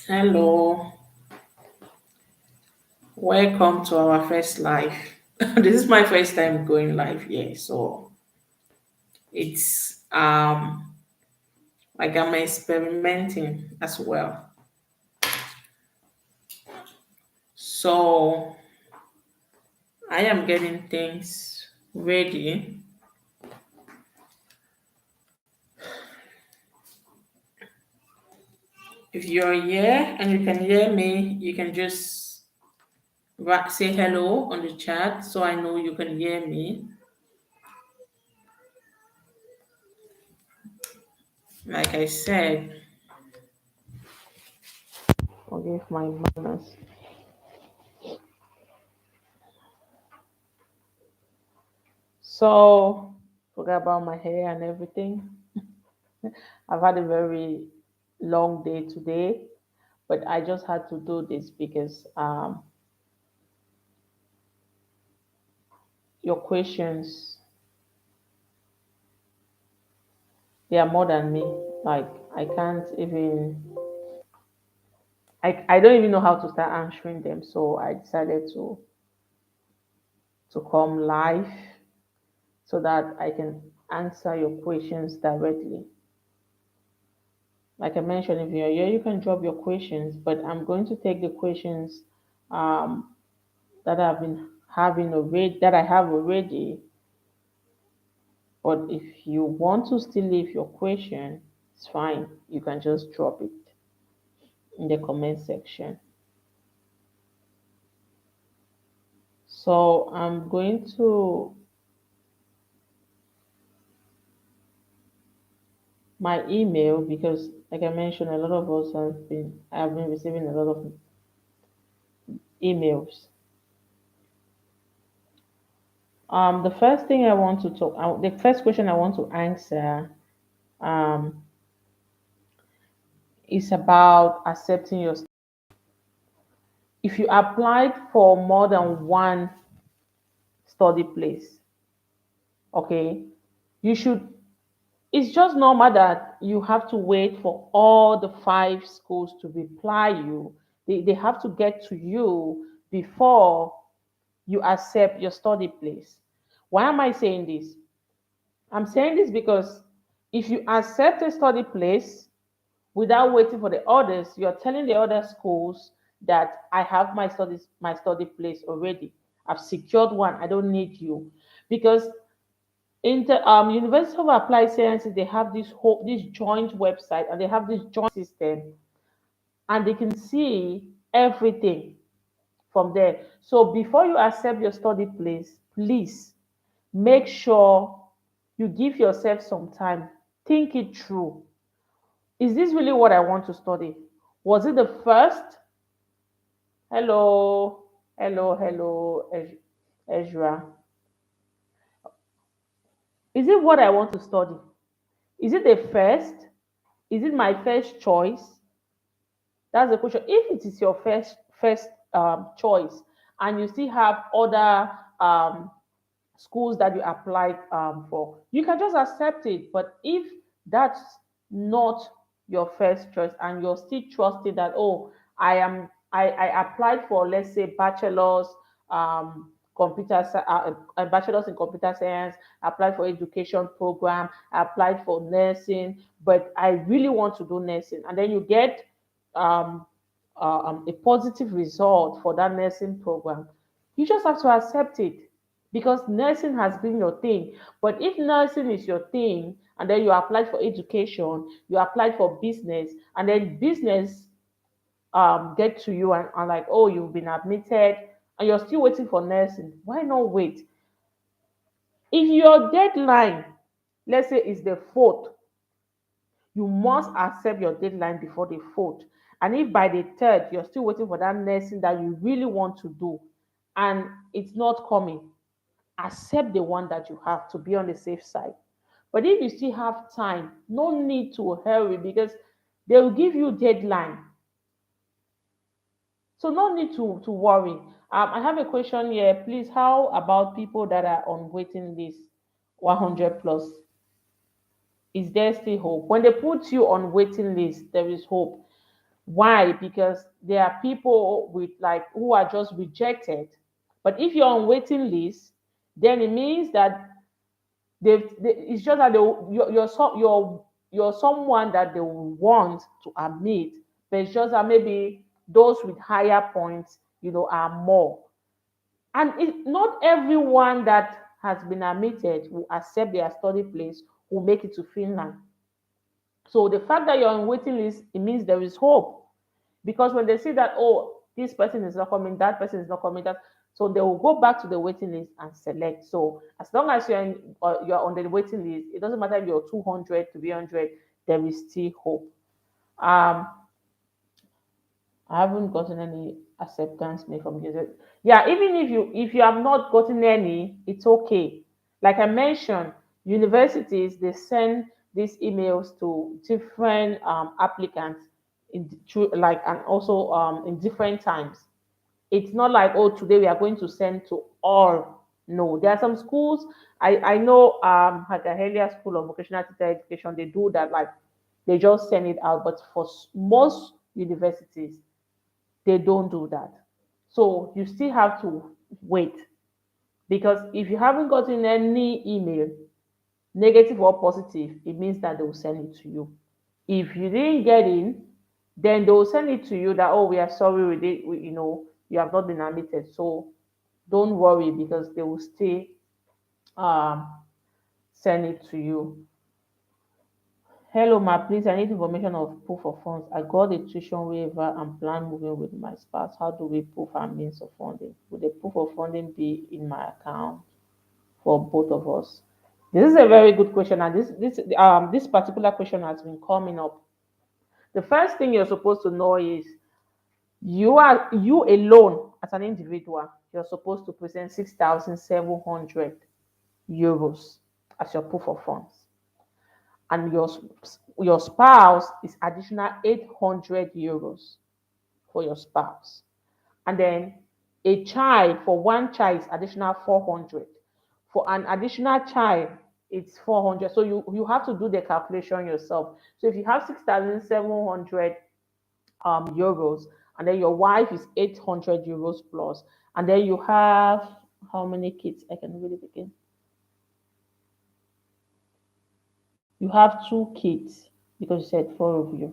Hello, welcome to our first live. This is my first time going live here, so it's like I'm experimenting as well. So I am getting things ready. If you're here and you can hear me, you can just say hello on the chat so I know you can hear me. Like I said, forgive my manners. So forget about my hair and everything. I've had a very long day today, but I just had to do this because your questions, they are more than me. Like I can't even I don't even know how to start answering them. So I decided to come live so that I can answer your questions directly. Like I mentioned, if you're here, you can drop your questions, but I'm going to take the questions um, that I've been having already that I have already. But if you want to still leave your question, it's fine. You can just drop it in the comment section. So I'm going to my email because, like I mentioned, a lot of us have been receiving a lot of emails. The first thing I want to talk, the first question I want to answer, um, is about accepting your. If you applied for more than one study place, okay, you should it's just normal that you have to wait for all the five schools to reply you. They have to get to you before you accept your study place. Why am I saying this? I'm saying this because if you accept a study place without waiting for the others, you're telling the other schools that I have my study place already. I've secured one. I don't need you. Because in the University of Applied Sciences, they have this joint website and they have this joint system, and they can see everything from there. So before you accept your study place, please make sure you give yourself some time. Think it through. Is this really what I want to study? Was it the first? Hello, hello, Ezra. Is it what I want to study? Is it the first? Is it my first choice? That's the question. If it is your first choice, and you still have other schools that you applied for, you can just accept it. But if that's not your first choice, and you're still trusting that, oh, I applied for, let's say, um, bachelor's in computer science, I applied for education program, I applied for nursing, but I really want to do nursing, and then you get um, a positive result for that nursing program, you just have to accept it because nursing has been your thing. But if nursing is your thing, and then you applied for education, you applied for business, and then business get to you and like, oh, you've been admitted, and you're still waiting for nursing, why not wait? If your deadline, let's say, is the fourth, you must accept your deadline before the fourth. And if by the third you're still waiting for that nursing that you really want to do and it's not coming, accept the one that you have to be on the safe side. But if you still have time, no need to hurry because they will give you deadline. So no need to worry. I have a question here. Please, how about people that are on waiting list 100 plus? Is there still hope? When they put you on waiting list, there is hope. Why? Because there are people with like who are just rejected. But if you're on waiting list, then it means that it's just that you're someone that they will want to admit, but it's just that maybe those with higher points, are more. And not everyone that has been admitted will accept their study place, will make it to Finland. So the fact that you're on waiting list, it means there is hope. Because when they see that, oh, this person is not coming, that person is not coming, so they will go back to the waiting list and select. So as long as you're on the waiting list, it doesn't matter if you're 200 to 300, there is still hope. Um, I haven't gotten any acceptance mail from users. Yeah, even if you have not gotten any, it's okay. Like I mentioned, universities they send these emails to different applicants through like and also in different times. It's not like, oh, today we are going to send to all. No, there are some schools. I know Hagahelia School of Vocational Teacher Education, they do that, like they just send it out. But for most universities, they don't do that. So you still have to wait, because if you haven't gotten any email, negative or positive, it means that they will send it to you. If you didn't get in, then they will send it to you that, oh, we are sorry, you have not been admitted. So don't worry, because they will still um, send it to you. Hello, ma, please, I need information of proof of funds. I got a tuition waiver and plan moving with my spouse. How do we prove our means of funding? Would the proof of funding be in my account for both of us? This is a very good question, and this particular question has been coming up. The first thing you're supposed to know is you alone as an individual, you're supposed to present 6,700 euros as your proof of funds, and your spouse is additional 800 euros for your spouse, and then a child, for one child is additional 400, for an additional child it's 400. So you have to do the calculation yourself. So if you have 6,700 euros, and then your wife is 800 euros plus, and then you have how many kids? I can really begin. You have two kids because you said four of you.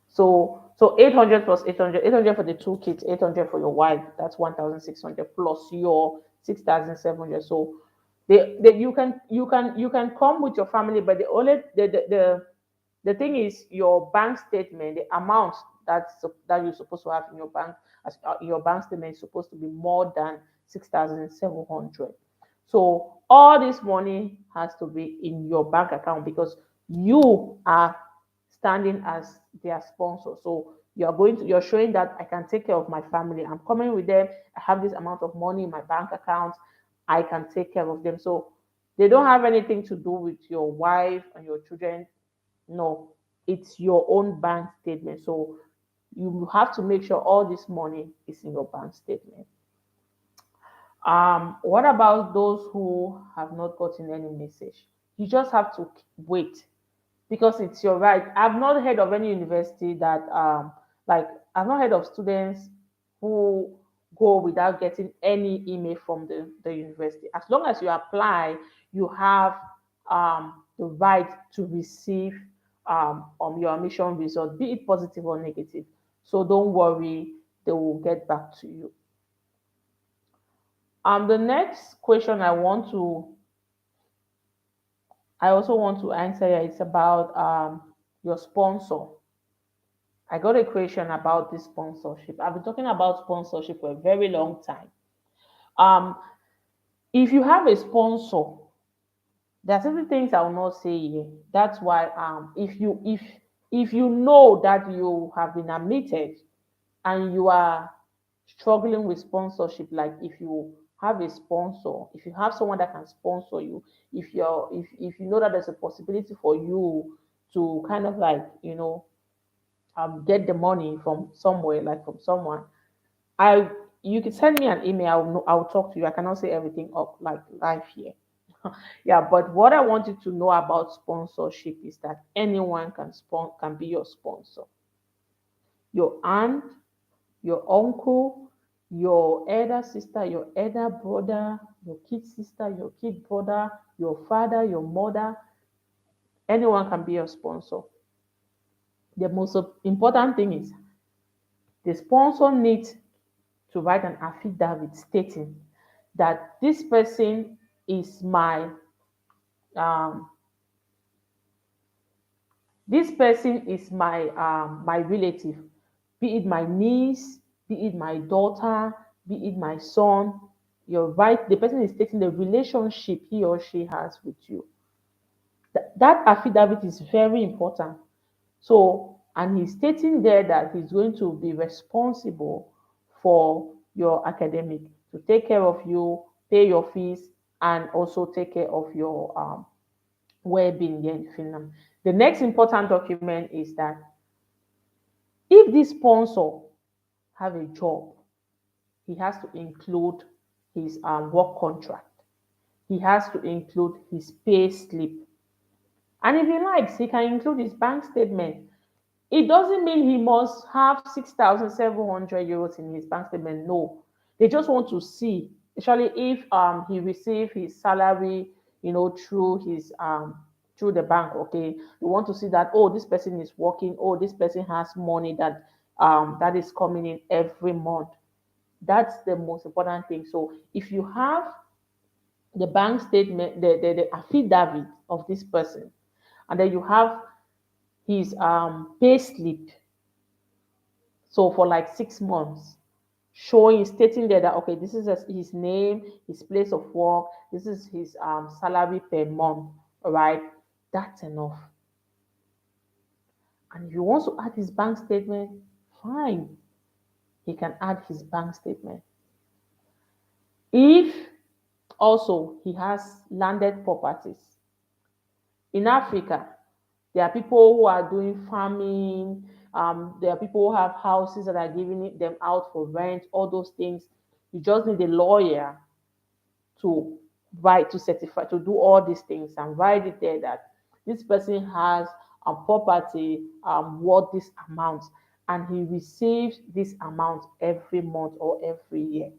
So 800 plus 800, 800 for the two kids, 800 for your wife. That's 1,600 plus your 6,700. So you can come with your family, but the thing is your bank statement, the amount that you're supposed to have in your bank as your bank statement is supposed to be more than 6,700. So all this money has to be in your bank account, because you are standing as their sponsor. So you're showing that I can take care of my family. I'm coming with them. I have this amount of money in my bank account. I can take care of them. So they don't have anything to do with your wife and your children. No, it's your own bank statement. So you have to make sure all this money is in your bank statement. What about those who have not gotten any message? You just have to wait, because it's your right. I've not heard of any university that like I've not heard of students who go without getting any email from the university. As long as you apply, you have the right to receive your admission result, be it positive or negative. So don't worry, they will get back to you. The next question I also want to answer here is about your sponsor. I got a question about this sponsorship. I've been talking about sponsorship for a very long time. Um, if you have a sponsor, there are certain things I will not say here. That's why if you know that you have been admitted and you are struggling with sponsorship, like if you have a sponsor, if you have someone that can sponsor you, if you know that there's a possibility for you to kind of like get the money from somewhere, like from someone, I you can send me an email. I'll talk to you. I cannot say everything up like live here. Yeah, but what I want you to know about sponsorship is that anyone can be your sponsor. your aunt, your uncle, your elder sister, your elder brother, your kid sister, your kid brother, your father, your mother. Anyone can be your sponsor. The most important thing is the sponsor needs to write an affidavit stating that this person is um, my relative, be it my niece, be it my daughter, be it my son. You're right. The person is stating the relationship he or she has with you. That affidavit is very important. So, and he's stating there that he's going to be responsible for your academic, to take care of you, pay your fees, and also take care of your well-being here in Finland. The next important document is that if this sponsor have a job, he has to include his work contract. He has to include his pay slip. And if he likes, he can include his bank statement. It doesn't mean he must have 6,700 euros in his bank statement. No, they just want to see, especially if he receive his salary, through the bank. Okay, they want to see that, oh, this person is working. Oh, this person has money that is coming in every month. That's the most important thing. So if you have the bank statement, the affidavit of this person, and then you have his pay slip, so for like 6 months, showing, stating there that, okay, this is his name, his place of work, this is his salary per month. All right, that's enough. And if you want to add his bank statement, fine, he can add his bank statement. If also he has landed properties in Africa, there are people who are doing farming. There are people who have houses that are giving them out for rent, all those things. You just need a lawyer to write, to certify, to do all these things and write it there that this person has a property worth this amount, and he receives this amount every month or every year.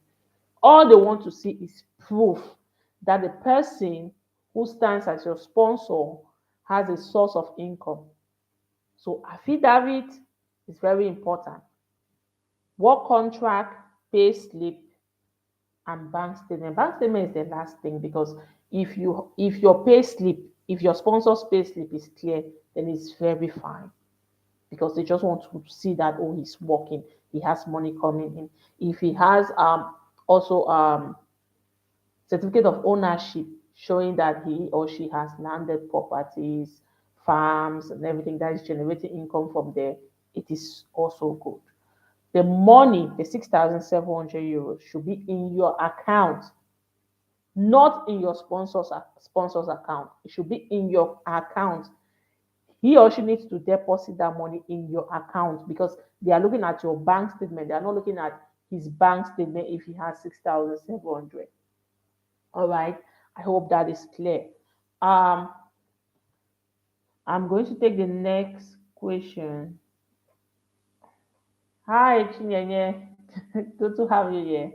All they want to see is proof that the person who stands as your sponsor has a source of income. So affidavit is very important. Work contract, pay slip, and bank statement. Bank statement is the last thing, because if your pay slip, if your sponsor's pay slip is clear, then it's very fine, because they just want to see that, oh, he's working, he has money coming in. If he has also certificate of ownership showing that he or she has landed properties, farms, and everything that is generating income from there, it is also good. The money, the 6,700 euros, should be in your account, not in your sponsor's account. It should be in your account. He or she needs to deposit that money in your account, because they are looking at your bank statement. They are not looking at his bank statement if he has 6,700. All right. I hope that is clear. Um, I'm going to take the next question. Hi, Chinyenye. Good to have you here.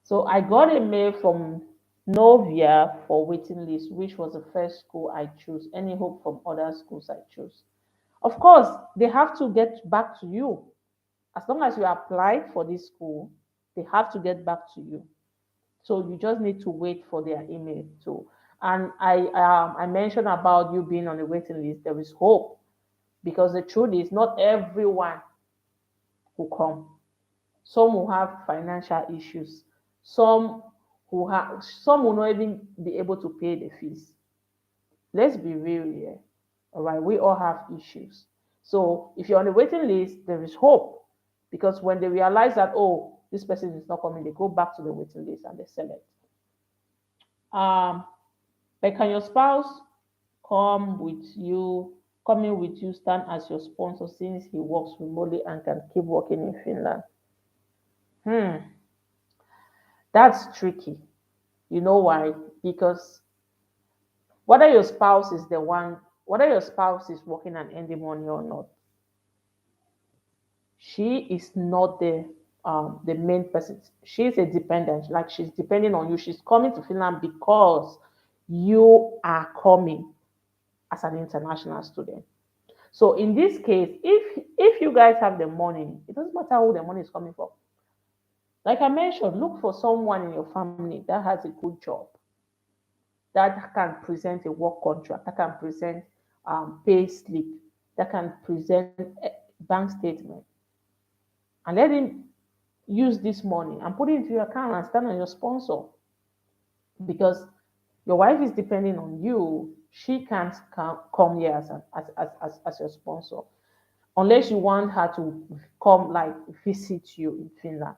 So I got a mail from Novia for waiting list, which was the first school I chose. Any hope from other schools I chose? Of course, they have to get back to you. As long as you applied for this school, they have to get back to you. So you just need to wait for their email too. And I mentioned about you being on the waiting list. There is hope, because the truth is not everyone will come. Some will have financial issues. Some some will not even be able to pay the fees. Let's be real here. All right, we all have issues. So if you're on the waiting list, there is hope, because when they realize that, oh, this person is not coming, they go back to the waiting list and they select. But can your spouse come with you, coming with you, stand as your sponsor since he works remotely and can keep working in Finland? Hmm, that's tricky. You know why? Because whether your spouse is working and earning money or not, She is not the main person. She's a dependent, like she's depending on you. She's coming to Finland because you are coming as an international student. So in this case, if you guys have the money, it doesn't matter who the money is coming from. Like I mentioned, look for someone in your family that has a good job, that can present a work contract, that can present pay slip, that can present a bank statement, and let him use this money and put it into your account and stand on your sponsor, because your wife is depending on you. She can't come here as your sponsor unless you want her to come like visit you in Finland.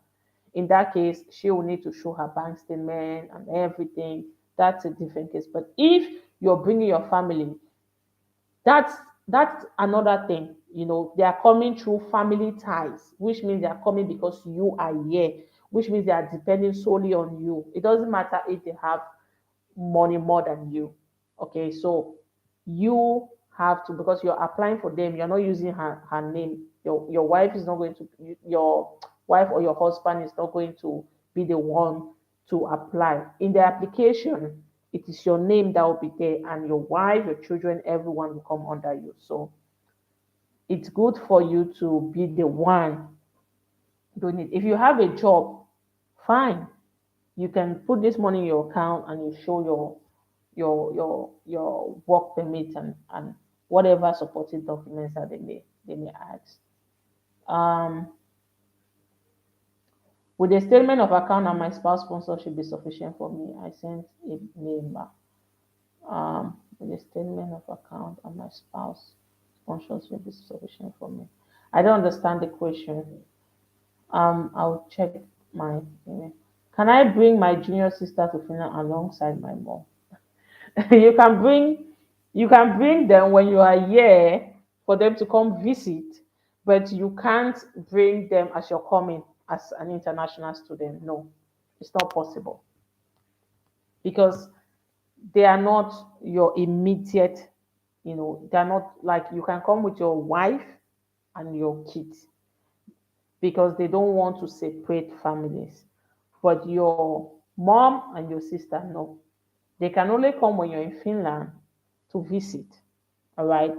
In that case, she will need to show her bank statement and everything. That's a different case. But if you're bringing your family, that's that's another thing. They are coming through family ties, which means they are coming because you are here, which means they are depending solely on you. It doesn't matter if they have money more than you. Okay, so you have to, because you're applying for them, you're not using her name. Your wife is not going to, your wife or your husband is not going to be the one to apply. In the application, it is your name that will be there, and your wife, your children, everyone will come under you. So it's good for you to be the one doing it. If you have a job, fine, you can put this money in your account and you show your work permit and whatever supporting documents that they may ask. Um, with a statement of account and my spouse sponsorship be sufficient for me. I sent a mail. With a statement of account and my spouse sponsorship be sufficient for me. I don't understand the question. I'll check my email. Can I bring my junior sister to Finland alongside my mom? you can bring you can bring them when you are here for them to come visit, but you can't bring them as you're coming as an international student. No, it's not possible, because they are not your immediate, they're not like you can come with your wife and your kids, because they don't want to separate families. But your mom and your sister, no, they can only come when you're in Finland to visit. All right.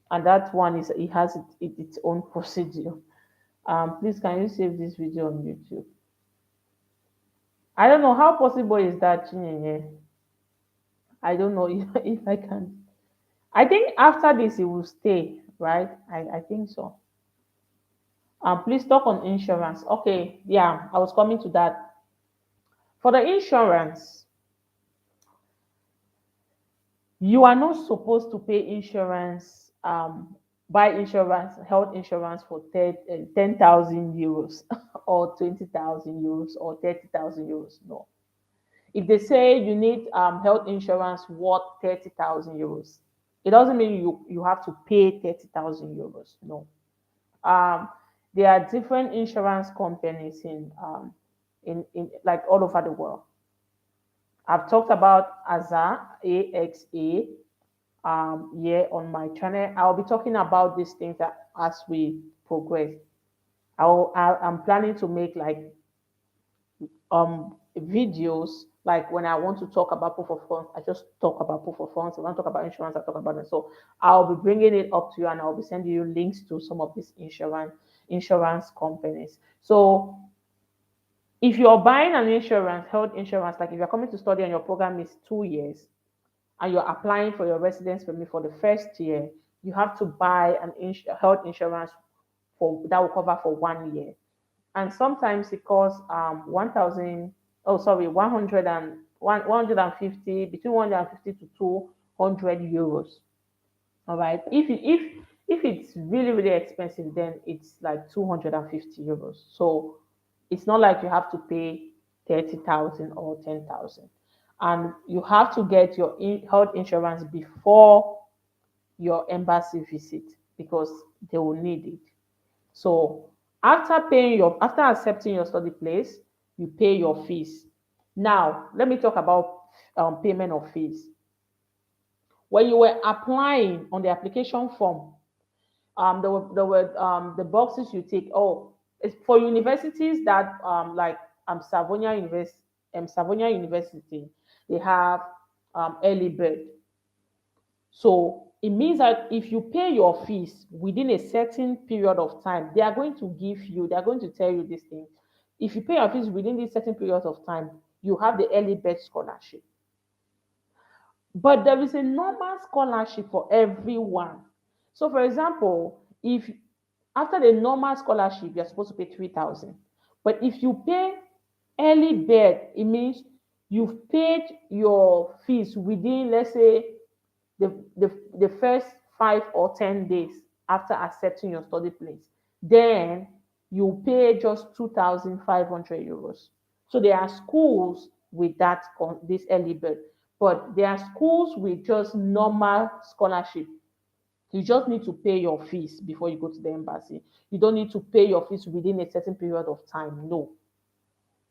And that one is, it has its own procedure. Please, can you save this video on YouTube? I don't know how possible is that, Chinenye. I don't know if I can. I think after this it will stay, right? I think so. Please talk on insurance. Okay, yeah, I was coming to that. For the insurance, you are not supposed to pay insurance, buy insurance, health insurance for 10,000 euros or 20,000 euros or 30,000 euros. No. If they say you need health insurance worth 30,000 euros, it doesn't mean you have to pay 30,000 euros. No. Um, there are different insurance companies in like all over the world. I've talked about AXA, here on my channel. I'll be talking about these things as we progress. I'm planning to make like videos, like when I want to talk about proof of funds, I just talk about proof of funds. If I want to talk about insurance, I talk about it. So I'll be bringing it up to you, and I'll be sending you links to some of these insurance companies. So if you're buying an insurance, health insurance, like if you're coming to study and your program is 2 years, and you're applying for your residence permit for the first year, you have to buy an health insurance for that will cover for 1 year. And sometimes it costs 1,000, oh sorry, 150, between 150 to 200 euros. All right. If it's really really expensive, then it's like 250 euros. So it's not like you have to pay 30,000 or 10,000, and you have to get your health insurance before your embassy visit, because they will need it. So after accepting your study place, you pay your fees. Now let me talk about payment of fees. When you were applying on the application form, The boxes you take. Oh, it's for universities that like Savonia University, Savonia University, they have early bird. So it means that if you pay your fees within a certain period of time, they are going to give you, they are going to tell you this thing. If you pay your fees within this certain period of time, you have the early bird scholarship. But there is a normal scholarship for everyone. So, for example, if after the normal scholarship, you're supposed to pay 3,000. But if you pay early bird, it means you've paid your fees within, let's say, the first 5 or 10 days after accepting your study place. Then you pay just 2,500 euros. So there are schools with that on this early bird, but there are schools with just normal scholarship. You just need to pay your fees before you go to the embassy. You don't need to pay your fees within a certain period of time. No.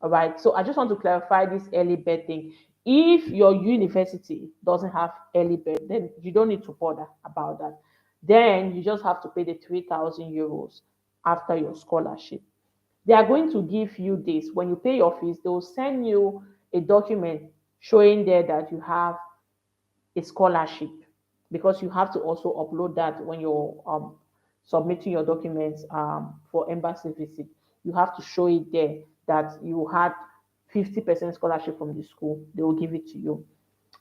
All right. So I just want to clarify this early bird thing. If your university doesn't have early bird, then you don't need to bother about that. Then you just have to pay the 3,000 euros after your scholarship. They are going to give you this. When you pay your fees, they will send you a document showing there that you have a scholarship, because you have to also upload that when you're submitting your documents for embassy visit. You have to show it there that you had 50% scholarship from the school. They will give it to you.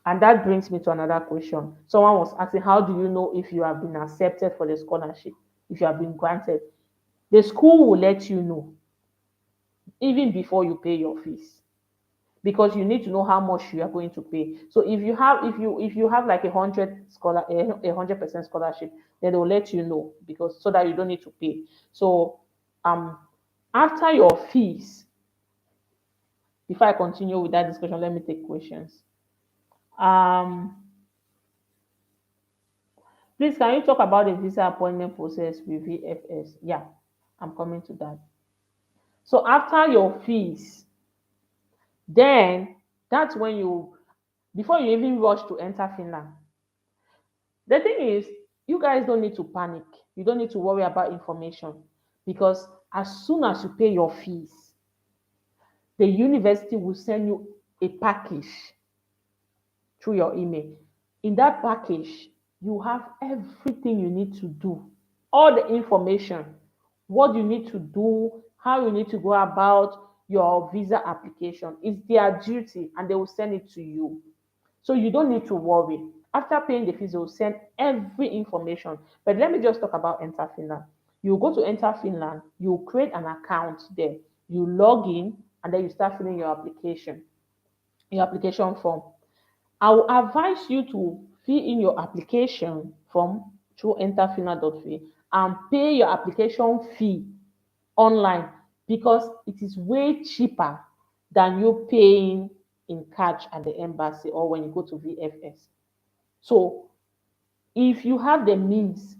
And that brings me to another question. Someone was asking, how do you know if you have been accepted for the scholarship, if you have been granted? The school will let you know even before you pay your fees, because you need to know how much you are going to pay. So if you have like 100% scholarship, then they'll let you know, because so that you don't need to pay. So um after your fees, before I continue with that discussion, let me take questions. Um please, can you talk about the visa appointment process with VFS? Yeah, I'm coming to that. So after your fees, then that's when you, before you even rush to enter Finland. The thing is, you guys don't need to panic. You don't need to worry about information, because as soon as you pay your fees, the university will send you a package through your email. In that package, you have everything you need to do, all the information, what you need to do, how you need to go about your visa application. It's their duty, and they will send it to you. So you don't need to worry. After paying the fees, they will send every information. But let me just talk about Enter Finland. You go to Enter Finland, you create an account there, you log in, and then you start filling your application form. I will advise you to fill in your application form through enterfinland.va and pay your application fee online, because it is way cheaper than you paying in cash at the embassy or when you go to VFS. So if you have the means,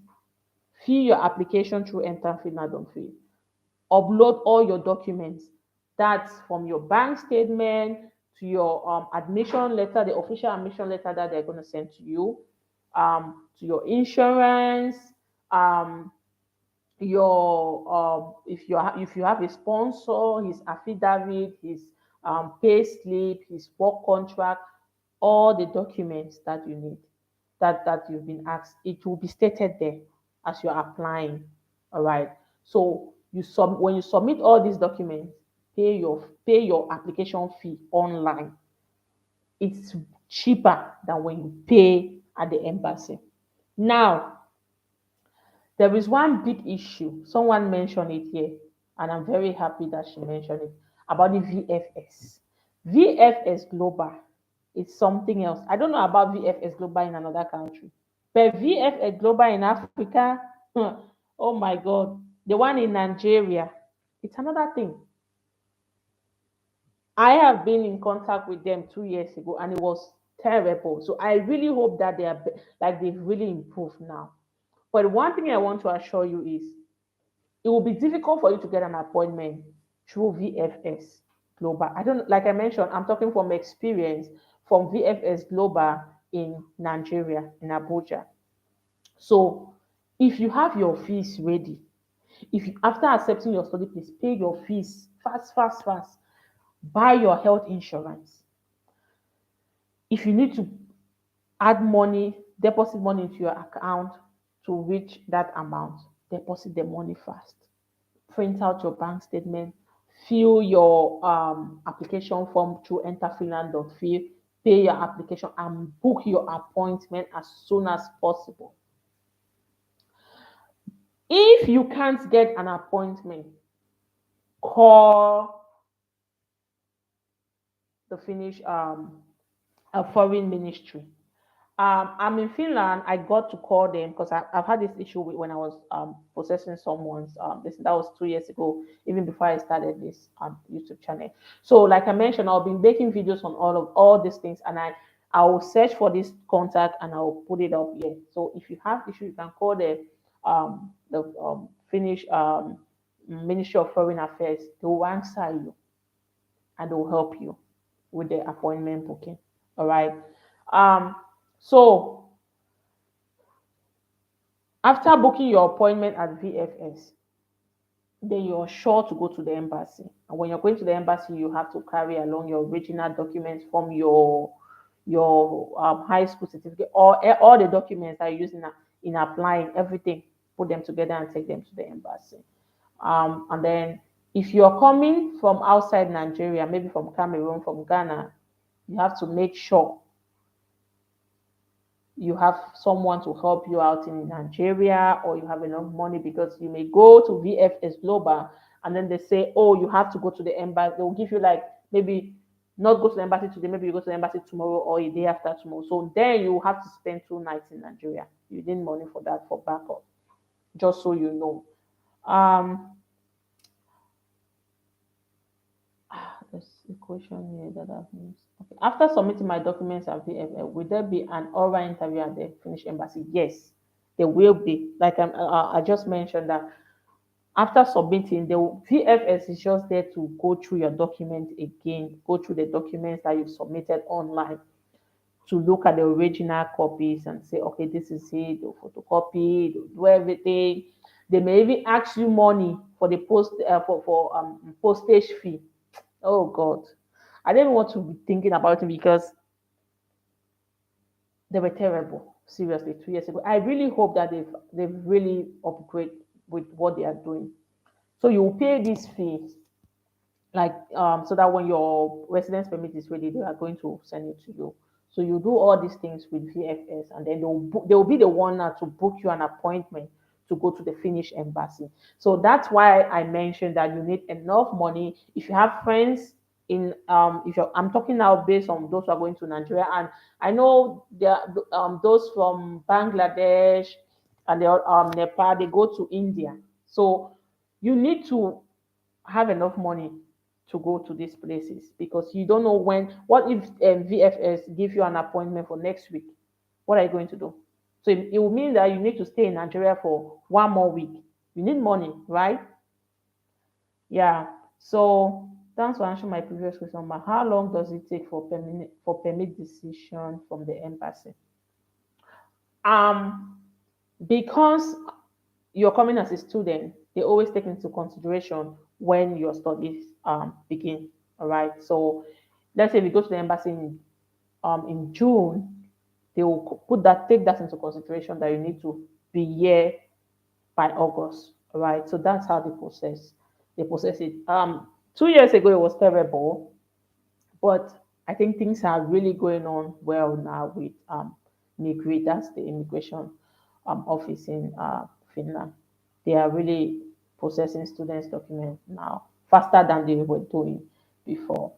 fill your application through enterfinland.va, upload all your documents. That's from your bank statement to your admission letter, the official admission letter that they're going to send to you, to your insurance, um, your if you have a sponsor, his affidavit, his pay slip, his work contract, all the documents that you need, that you've been asked, it will be stated there as you're applying. All right. So when you submit all these documents, pay your application fee online. It's cheaper than when you pay at the embassy. Now, there is one big issue. Someone mentioned it here, and I'm very happy that she mentioned it, about the VFS. VFS Global is something else. I don't know about VFS Global in another country, but VFS Global in Africa, oh my God, the one in Nigeria, it's another thing. I have been in contact with them 2 years ago, and it was terrible. So I really hope that like they've really improved now. But one thing I want to assure you is it will be difficult for you to get an appointment through VFS Global. I don't, like I mentioned, I'm talking from experience from VFS Global in Nigeria, in Abuja. So If you have your fees ready, if you, after accepting your study, please pay your fees fast, fast, fast. Buy your health insurance. If you need to add money, deposit money into your account to reach that amount, deposit the money fast. Print out your bank statement, fill your application form through enterfinland.fill, pay your application, and book your appointment as soon as possible. If you can't get an appointment, call the Finnish foreign ministry. I'm in Finland. I got to call them because I've had this issue with when I was processing someone's this that was 2 years ago, even before I started this YouTube channel. So, like I mentioned, I'll be making videos on all these things, and I will search for this contact and I will put it up here. So, if you have issue, you can call the Finnish Ministry of Foreign Affairs. They will answer you and they will help you with the appointment booking. All right. Um, so after booking your appointment at VFS, then you're sure to go to the embassy. And when you're going to the embassy, you have to carry along your original documents from your high school certificate, or all the documents that you use in applying everything. Put them together and take them to the embassy. And then if you're coming from outside Nigeria, maybe from Cameroon, from Ghana, you have to make sure you have someone to help you out in Nigeria, or you have enough money, because you may go to VFS Global and then they say, oh, you have to go to the embassy. They'll give you like maybe not go to the embassy today, maybe you go to the embassy tomorrow or a day after tomorrow. So then you have to spend 2 nights in Nigeria. You need money for that for backup, just so you know. Um, there's a question here that I've missed. Okay. After submitting my documents at VFL, will there be an oral interview at the Finnish embassy? Yes, there will be. Like I just mentioned that after submitting, the VFS is just there to go through your document again, go through the documents that you've submitted online, to look at the original copies and say, okay, this is it, they'll photocopy, they'll do everything. They may even ask you money for the postage fee. Oh God, I didn't want to be thinking about it because they were terrible. Seriously, 2 years ago. I really hope that they've really upgrade with what they are doing. So you pay this fee, like so that when your residence permit is ready, they are going to send it to you. So you do all these things with VFS, and then they'll be the one now to book you an appointment to go to the Finnish embassy. So that's why I mentioned that you need enough money. If you have friends in if you're I'm talking now based on those who are going to Nigeria, and I know there are those from Bangladesh and they are, Nepal, they go to India. So you need to have enough money to go to these places, because you don't know when. What if VFS give you an appointment for next week? What are you going to do? So it will mean that you need to stay in Nigeria for 1 more week. You need money, right? Yeah. So thanks for answering my previous question. But how long does it take for permit decision from the embassy? Um, because you're coming as a student, they always take into consideration when your studies begin. All right. So let's say we go to the embassy in June, they will put that take that into consideration that you need to be here by August. All right. So that's how they process it. 2 years ago it was terrible, but I think things are really going on well now with MIGRI, that's the immigration office in Finland. They are really processing students' documents now faster than they were doing before.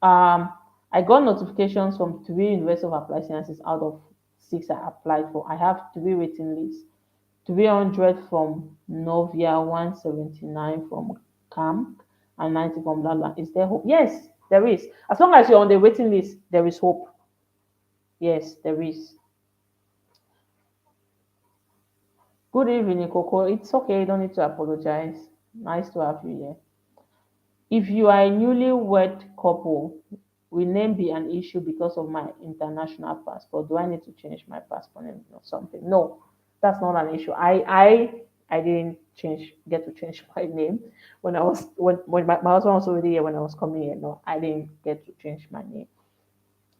Um, I got notifications from 3 University of Applied Sciences out of 6 I applied for. I have 3 waiting lists: 300 from Novia, 179 from Camp, and 90 from Lala. Is there hope? Yes, there is. As long as you're on the waiting list, there is hope. Yes, there is. Good evening, Coco. It's okay. You don't need to apologize. Nice to have you here. If you are a newlywed couple, will name be an issue because of my international passport? Do I need to change my passport name or something? No. That's not an issue. I didn't get to change my name when I was when my husband was already here when I was coming here. No, I didn't get to change my name.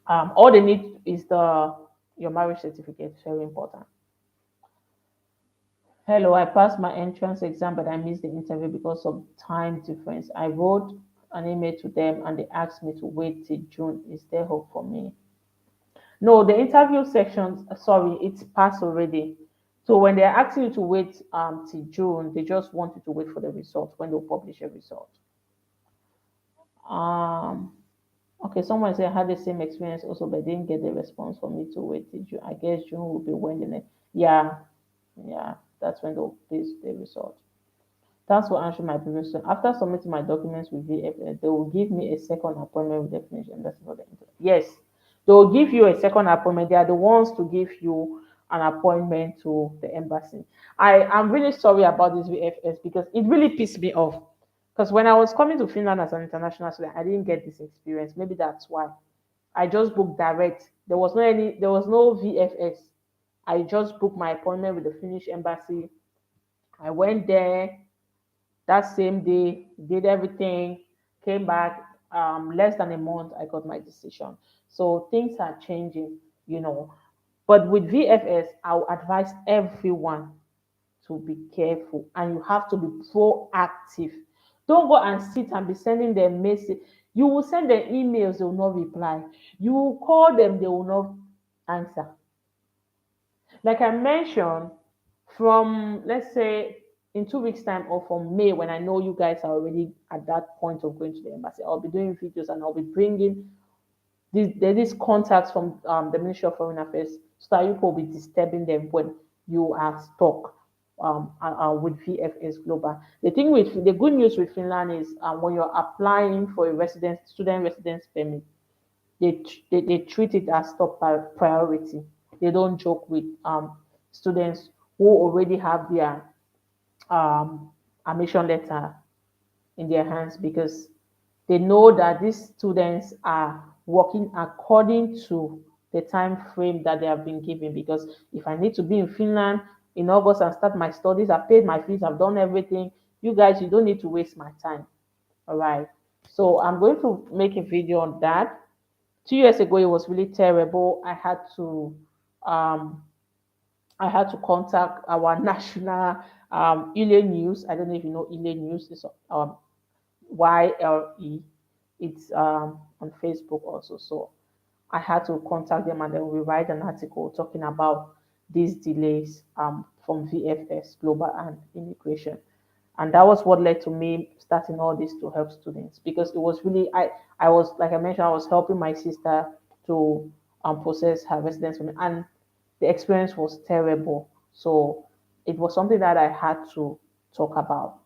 All they need is the your marriage certificate. Very important. Hello, I passed my entrance exam, but I missed the interview because of time difference. I wrote an email to them and they asked me to wait till June. Is there hope for me? No, the interview section, sorry, it's passed already. So when they're asking you to wait till June, they just want you to wait for the result when they'll publish a result. Um, okay, someone said I had the same experience also, but didn't get the response for me to wait till June. I guess June will be when the next. Yeah, yeah, that's when they'll place the result. Thanks for answering my previous question. After submitting my documents with VFS, they will give me a second appointment with the clinician. That's not the interview. Yes, they will give you a second appointment. They are the ones to give you an appointment to the embassy. I am really sorry about this VFS because it really pissed me off. Because when I was coming to Finland as an international student, I didn't get this experience. Maybe that's why. I just booked direct. There was no VFS. I just booked my appointment with the Finnish embassy. I went there that same day, did everything, came back. Less than a month, I got my decision. So things are changing, you know. But with VFS, I'll advise everyone to be careful and you have to be proactive. Don't go and sit and be sending them message. You will send them emails, they will not reply. You will call them, they will not answer. Like I mentioned, from let's say in 2 weeks' time or from May, when I know you guys are already at that point of going to the embassy, I'll be doing videos and I'll be bringing these contacts from the Ministry of Foreign Affairs so that you will be disturbing them when you are stuck with VFS Global. The good news with Finland is when you're applying for a student residence permit, they treat it as top priority. They don't joke with students who already have their admission letter in their hands because they know that these students are working according to the time frame that they have been given. Because if I need to be in Finland in August and start my studies, I've paid my fees, I've done everything. You guys, you don't need to waste my time. All right. So I'm going to make a video on that. 2 years ago, it was really terrible. Um, I had to contact our national ILE News. I don't know if you know ILE News. It's YLE. It's on Facebook also. So I had to contact them and then we write an article talking about these delays from VFS Global and Immigration. And that was what led to me starting all this to help students because it was really I was like I mentioned I was helping my sister to process her residence permit and the experience was terrible. So it was something that I had to talk about.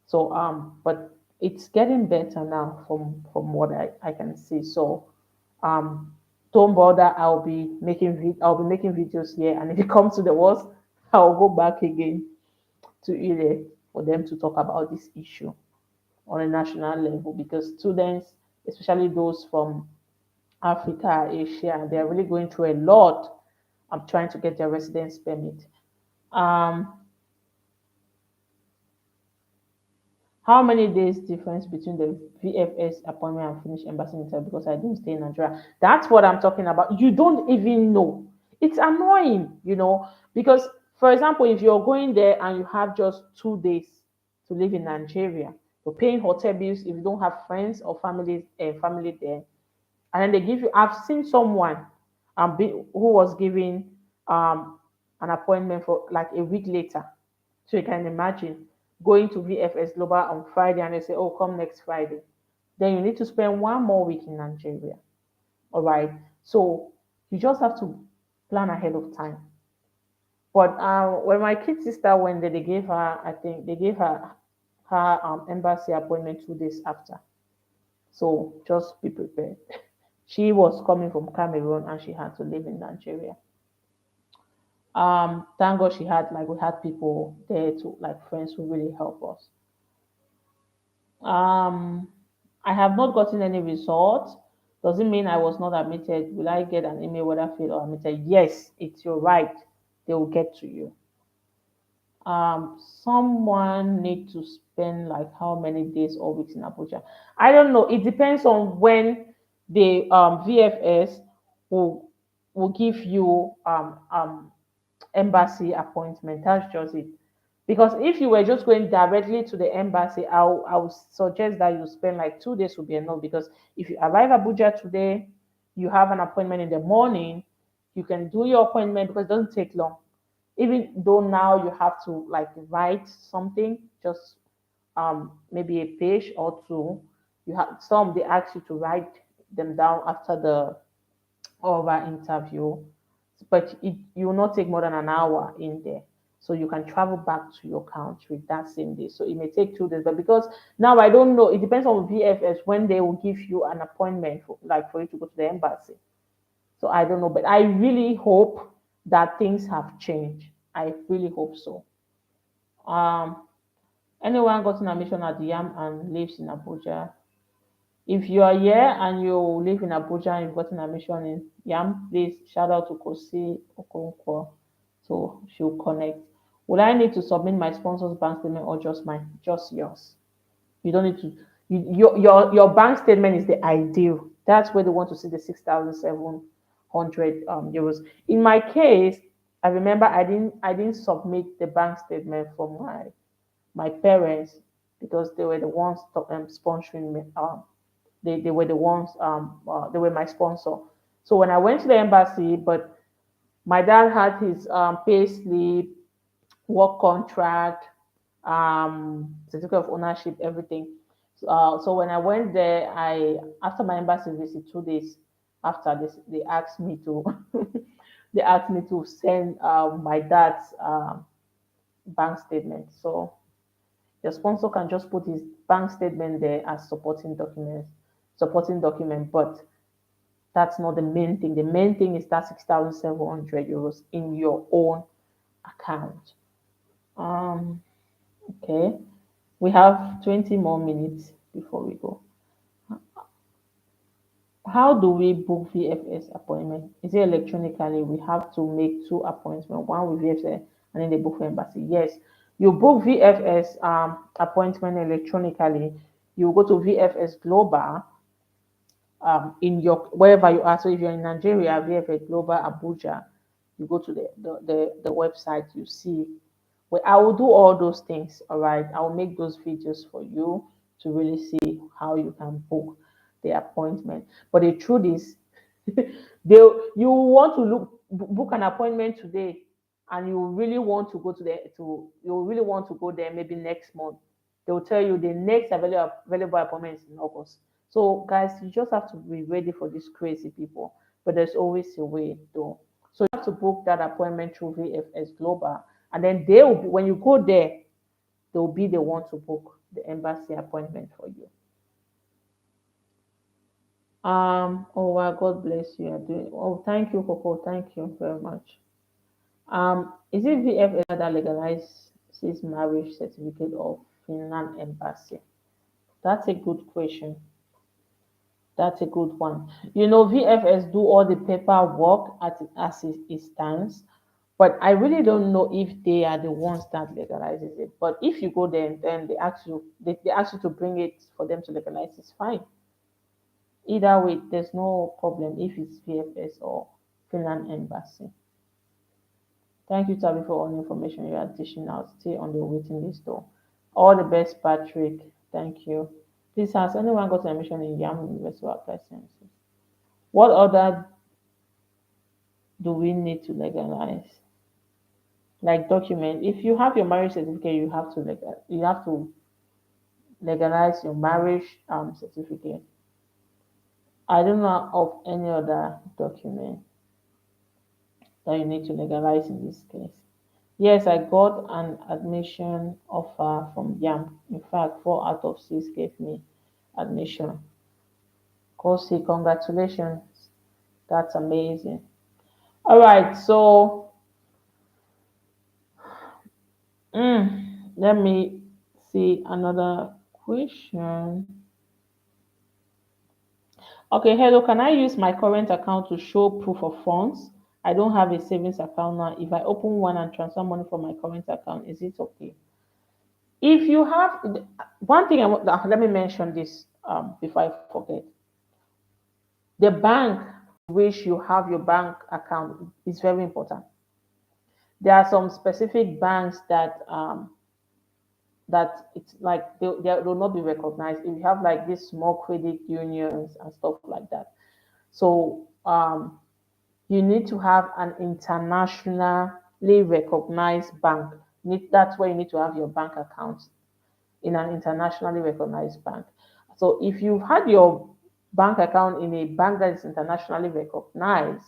So but it's getting better now from what I can see. So um don't bother, I'll be making videos here and if it comes to the worst, I'll go back again to ILE for them to talk about this issue on a national level because students, especially those from Africa, Asia, they're really going through a lot of trying to get their residence permit. Um, how many days difference between the VFS appointment and Finnish embassy interview because I didn't stay in Nigeria? That's what I'm talking about. You don't even know. It's annoying, because for example, if you're going there and you have just 2 days to live in Nigeria, you're paying hotel bills if you don't have friends or family there, and then they give you. I've seen someone who was given um, an appointment for like a week later. So you can imagine going to VFS Global on Friday and they say, "Oh, come next Friday." Then you need to spend 1 more week in Nigeria. All right. So you just have to plan ahead of time. But when my kid sister went there, I think they gave her embassy appointment 2 days after. So just be prepared. She was coming from Cameroon and she had to live in Nigeria. Thank God we had people there to like friends who really help us. Um, I have not gotten any result. Does it mean I was not admitted? Will I get an email whether I failed or admitted? Yes, it's your right. they will get to you. Someone need to spend like how many days or weeks in Abuja? I don't know. It depends on when the VFS will give you embassy appointment. That's just it. Because if you were just going directly to the embassy, I would suggest that you spend like 2 days will be enough. Because if you arrive Abuja today, you have an appointment in the morning, you can do your appointment because it doesn't take long. Even though now you have to like write something, just maybe a page or two. You have some they ask you to write them down after the over interview, but you will not take more than an hour in there. So you can travel back to your country that same day. So it may take 2 days, but because now I don't know, it depends on VFS when they will give you an appointment for, like for you to go to the embassy. So I don't know, but I really hope that things have changed. I really hope so. Um, Anyone got an admission at the YAM and lives in Abuja? If you are here and you live in Abuja and you've gotten admission in YAM, please shout out to Kosi Okonkwo so she'll connect. Will I need to submit my sponsor's bank statement or just mine? Just yours. You don't need to. Your bank statement is the ideal. That's where they want to see the 6,700 euros. In my case, I remember I didn't submit the bank statement for my parents because they were the ones sponsoring me. They were the ones they were my sponsor. So when I went to the embassy, but my dad had his pay slip, work contract, certificate of ownership, everything. So when I went there, I after my embassy visit 2 days after this, they asked me to they asked me to send my dad's bank statement. So the sponsor can just put his bank statement there as supporting document, but that's not the main thing. The main thing is that 6,700 euros in your own account. Um, okay. We have 20 more minutes before we go. How do we book VFS appointment? Is it electronically? We have to make two appointments, one with VFS and then the book for embassy. Yes, you book VFS appointment electronically. You go to VFS Global in your wherever you are. So if you're in Nigeria, VFS Global Abuja, you go to the website, you see. Well, I will do all those things. All right, I will make those videos for you to really see how you can book the appointment. But the truth is, they you want to book an appointment today, and you really want to go to the to you really want to go there maybe next month. They will tell you the next available appointment is in August. So guys, you just have to be ready for these crazy people. But there's always a way though. So you have to book that appointment through VFS Global, and then they will when you go there, they'll be the one to book the embassy appointment for you. Oh wow, God bless you. You're doing oh thank you, Coco. Thank you very much. Is it VFS that legalizes marriage certificate of Finland embassy? That's a good question. That's a good one. You know, VFS do all the paperwork as it stands, but I really don't know if they are the ones that legalizes it. But if you go there, then they ask you to bring it for them to legalize. It's fine. Either way, there's no problem if it's VFS or Finland embassy. Thank you, Tabi, for all the information you are dishing out. Stay on the waiting list, though. All the best, Patrick. Thank you. Please, has anyone got an admission in YAM University of Applied Sciences? What other do we need to legalize? Like document. If you have your marriage certificate, you have to legalize your marriage certificate. I don't know of any other document that you need to legalize in this case. Yes, I got an admission offer from YAM. In fact, 4 out of 6 gave me admission. Kosi, congratulations. That's amazing. All right, so let me see another question. Okay, hello. Can I use my current account to show proof of funds? I don't have a savings account now. If I open one and transfer money from my current account, is it okay? If you have one thing, let me mention this before I forget. The bank which you have your bank account is very important. There are some specific banks that it's like they will not be recognized if you have like these small credit unions and stuff like that. So you need to have an internationally recognized bank. That's where you need to have your bank account in an internationally recognized bank. So if you've had your bank account in a bank that is internationally recognized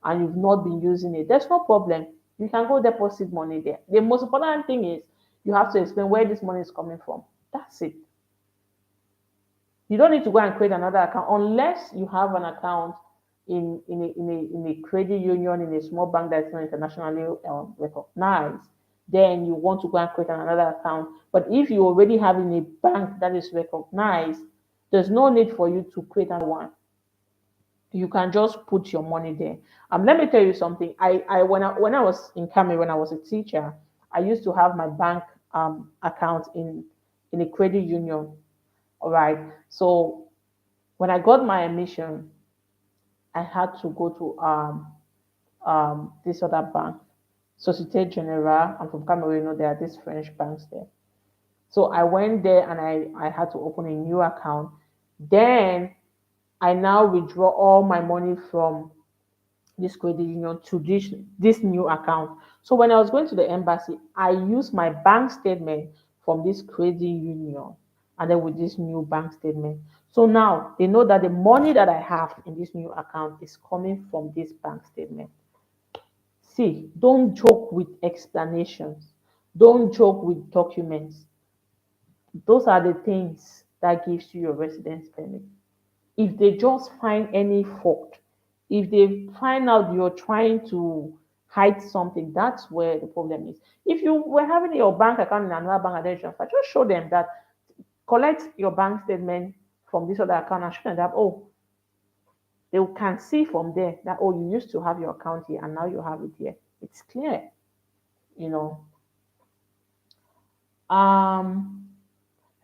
and you've not been using it, there's no problem. You can go deposit money there. The most important thing is you have to explain where this money is coming from. That's it. You don't need to go and create another account unless you have an account in a credit union in a small bank that's not internationally recognized. Then you want to go and create another account. But if you already have in a bank that is recognized, there's no need for you to create another one. You can just put your money there. Let me tell you something. When I was in Cameroon, when I was a teacher, I used to have my bank account in a credit union. All right. So when I got my admission, I had to go to this other bank, Societe Generale. I'm from Cameroon. You know, there are these French banks there. So I went there and I had to open a new account. Then I now withdraw all my money from this credit union to this new account. So when I was going to the embassy, I used my bank statement from this credit union and then with this new bank statement. So now they know that the money that I have in this new account is coming from this bank statement. See, don't joke with explanations. Don't joke with documents. Those are the things that gives you your residence permit. If they just find any fault, if they find out you're trying to hide something, that's where the problem is. If you were having your bank account in another bank and then transfer, just show them that, collect your bank statement from this other account and show them that, oh, they can see from there that, oh, you used to have your account here and now you have it here. It's clear, you know. Um,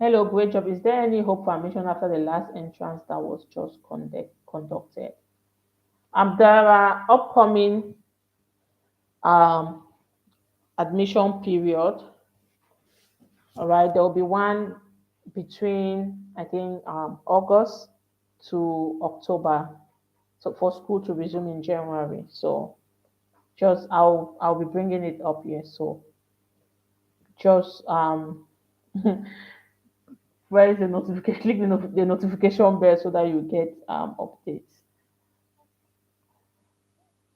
Hello, great job. Is there any hope for admission after the last entrance that was just conducted? There are upcoming um, admission period. All right, there will be one between I think August to October, so for school to resume in January. So just I'll be bringing it up here. So just where is the notification? Click the notification bell so that you get updates.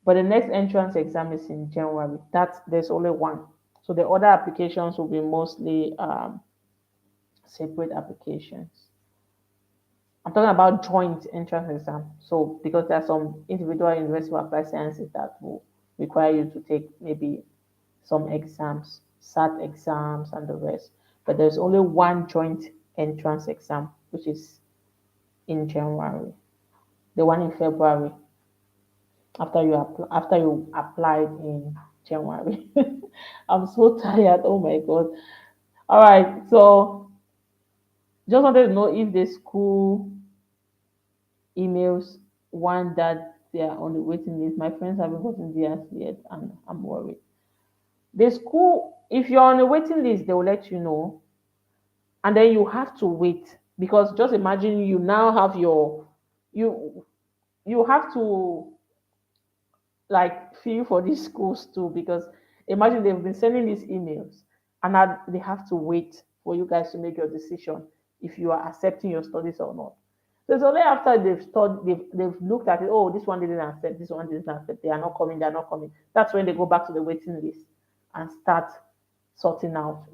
But the next entrance exam is in January. That's There's only one. So the other applications will be mostly separate applications. I'm talking about joint entrance exam. So because there are some individual university of applied sciences that will require you to take maybe some exams, SAT exams and the rest. But there's only one joint entrance exam, which is in January. The one in February after you applied in January. I'm so tired. Oh my god. All right. So just wanted to know if the school emails one that they are on the waiting list. My friends haven't gotten theirs yet, and I'm worried. The school, if you're on the waiting list, they will let you know, and then you have to wait because just imagine you now have you you have to like feel for these schools too because imagine they've been sending these emails and now they have to wait for you guys to make your decision if you are accepting your studies or not. So it's only after they've looked at it, oh, this one didn't accept, this one didn't accept, they are not coming, they are not coming. That's when they go back to the waiting list and start sorting out,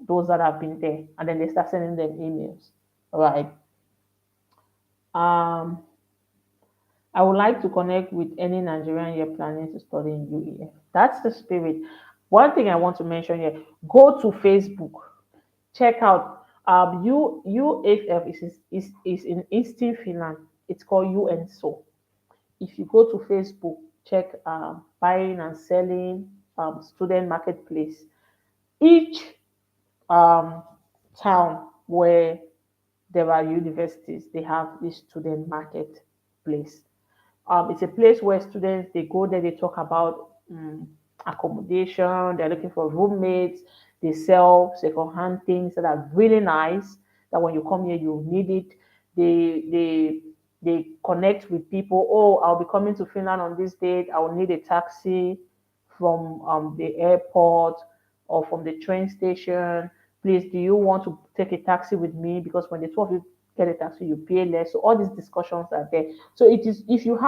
those that have been there, and then they start sending them emails. All right. Um, I would like to connect with any Nigerian here planning to study in UEF. That's the spirit. One thing I want to mention here, go to Facebook, check out UAF is in Eastern Finland. It's called UNSO. If you go to Facebook, check buying and selling, student marketplace. Each um, town where there are universities, they have this student marketplace. It's a place where students they go there, they talk about accommodation, they're looking for roommates, they sell secondhand things that are really nice. That when you come here, you need it. They connect with people. Oh, I'll be coming to Finland on this date. I will need a taxi from the airport or from the train station. Please, do you want to take a taxi with me? Because when the two of you get a taxi, you pay less. So all these discussions are there. So it is if you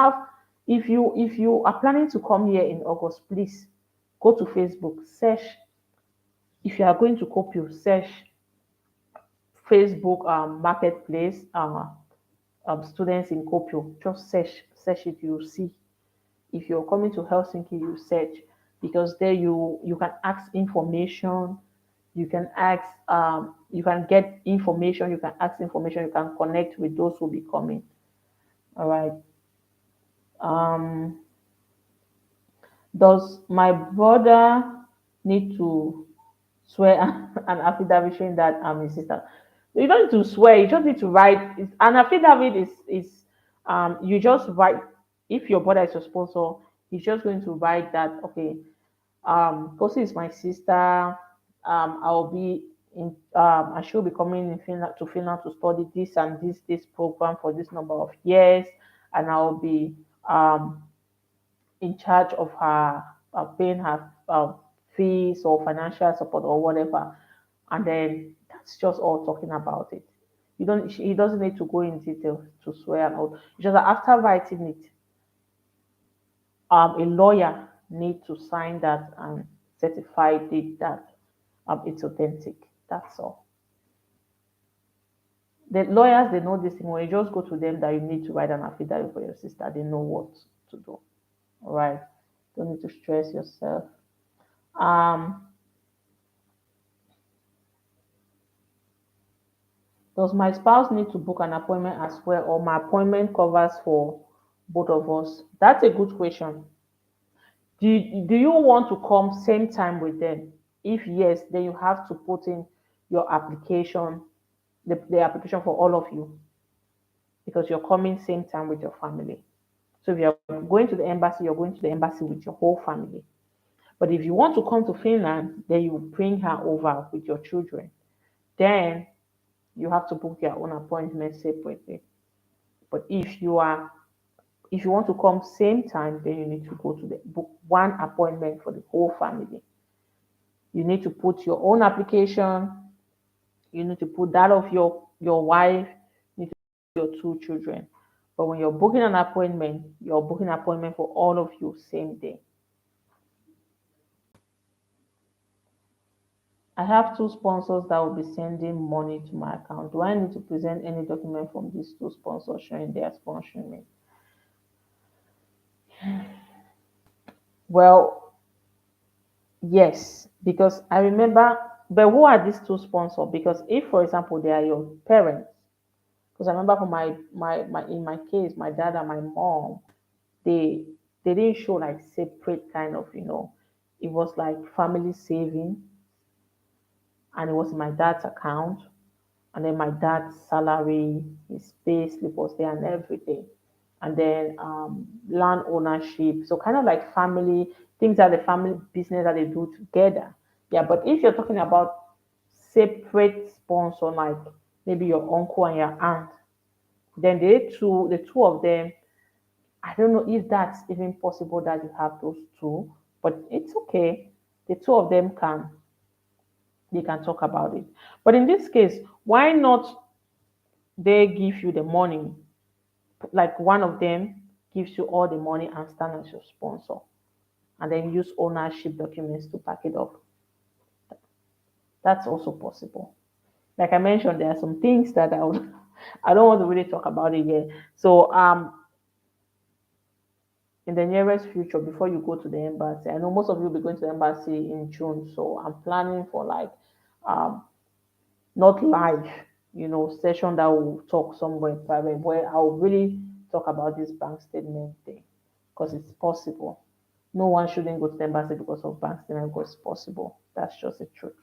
are planning to come here in August, please go to Facebook, search. If you are going to Kopio, search Facebook marketplace students in Kopio. Just search it, you'll see. If you're coming to Helsinki, you search because there you can ask information, you can ask you can get information, you can ask information, you can connect with those who will be coming. All right. Um, does my brother need to swear an affidavit showing that I'm his sister? You don't need to swear, you just need to write. An affidavit is you just write. If your brother is your sponsor, he's just going to write that, okay, Kosi is my sister. I'll be in. I should be coming in Finland to Finland to study this and this program for this number of years, and I'll be in charge of her paying her fees or financial support or whatever. And then that's just all talking about it. You don't. He doesn't need to go in detail to swear and all. It's just that after writing it, a lawyer need to sign that and certify it that it's authentic. That's all. The lawyers they know this thing. When you just go to them that you need to write an affidavit for your sister, they know what to do. All right. Don't need to stress yourself. Um, does my spouse need to book an appointment as well, or my appointment covers for both of us? That's a good question. Do you want to come same time with them? If yes, then you have to put in your application, the application for all of you, because you're coming same time with your family. So if you're going to the embassy, you're going to the embassy with your whole family. But if you want to come to Finland, then you bring her over with your children. Then you have to book your own appointment separately. But if you want to come same time, then you need to go to the book one appointment for the whole family. You need to put your own application, you need to put that of your wife, you need to put your two children. But when you're booking an appointment, you're booking an appointment for all of you same day. I have two sponsors that will be sending money to my account. Do I need to present any document from these two sponsors showing they are sponsoring me? Well, yes, because I remember, but who are these two sponsors? Because if, for example, they are your parents, because I remember for my in my case, my dad and my mom, they they didn't show like separate kind of, it was like family saving, and it was in my dad's account, and then my dad's salary, his pay slip was there and everything. And then land ownership. So kind of like family things that the family business that they do together. Yeah, but if you're talking about separate sponsor, like maybe your uncle and your aunt, then the two of them, I don't know if that's even possible that you have those two, but it's okay. The two of them they can talk about it. But in this case, why not they give you the money, like one of them gives you all the money and stand as your sponsor, and then use ownership documents to back it up. That's also possible. Like I mentioned, there are some things that I don't want to really talk about it yet. So in the nearest future, before you go to the embassy, I know most of you will be going to the embassy in June. So I'm planning for like um not live, session that will talk somewhere private where I'll really talk about this bank statement thing because it's possible. No one shouldn't go to the embassy because of bank statement because it's possible. That's just the truth.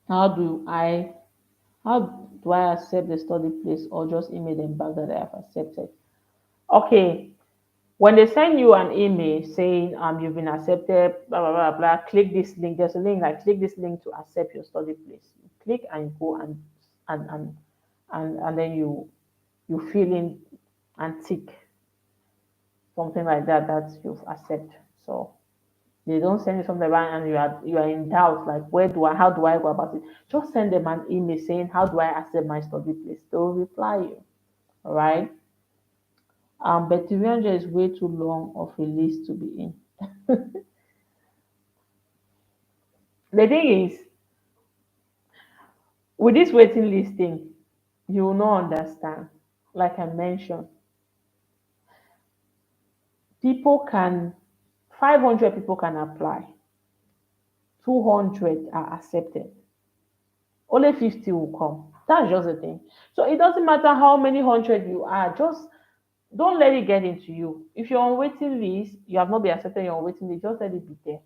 How do I how do I accept the study place or just email them back that I have accepted? Okay. When they send you an email saying you've been accepted, blah blah blah blah, click this link. There's a link like click this link to accept your study place. You click and go and and and then you fill in and tick something like that that you've accepted. So they don't send you something around and you are in doubt like where do I how do I go about it? Just send them an email saying how do I accept my study place? They will reply you. All right. But 300 is way too long of a list to be in. The thing is, with this waiting list thing, you will not understand. Like I mentioned, people can 500 people can apply, 200 are accepted, only 50 will come. That's just the thing. So it doesn't matter how many hundred you are, just don't let it get into you. If you're on waiting list, you have not been accepted, you're on waiting list, just let it be there.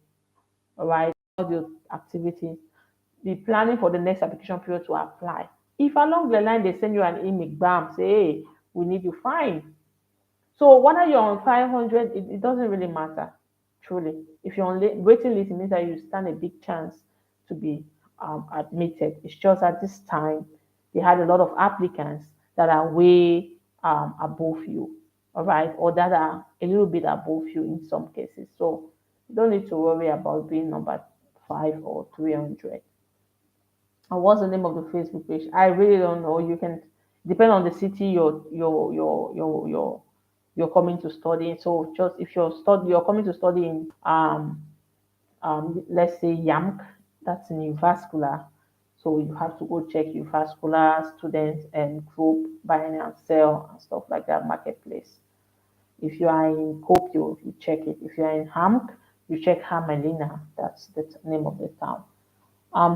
All right. All the activities, be planning for the next application period to apply. If along the line they send you an email, bam, say, hey, we need you, fine. So whether you're on 500, it doesn't really matter, truly. If you're on waiting list, it means that you stand a big chance to be admitted. It's just at this time, they had a lot of applicants that are way above you, all right, or that are a little bit above you in some cases. So you don't need to worry about being number 5 or 300. And what's the name of the Facebook page? I really don't know. You can depend on the city you're coming to study in. So just if you're coming to study in let's say YAMK, that's in vascular. So you have to go check your vascular students and group buying and sell and stuff like that marketplace. If you are in Kopio, you check it. If you are in Hamk, you check Hamelina. That's the name of the town.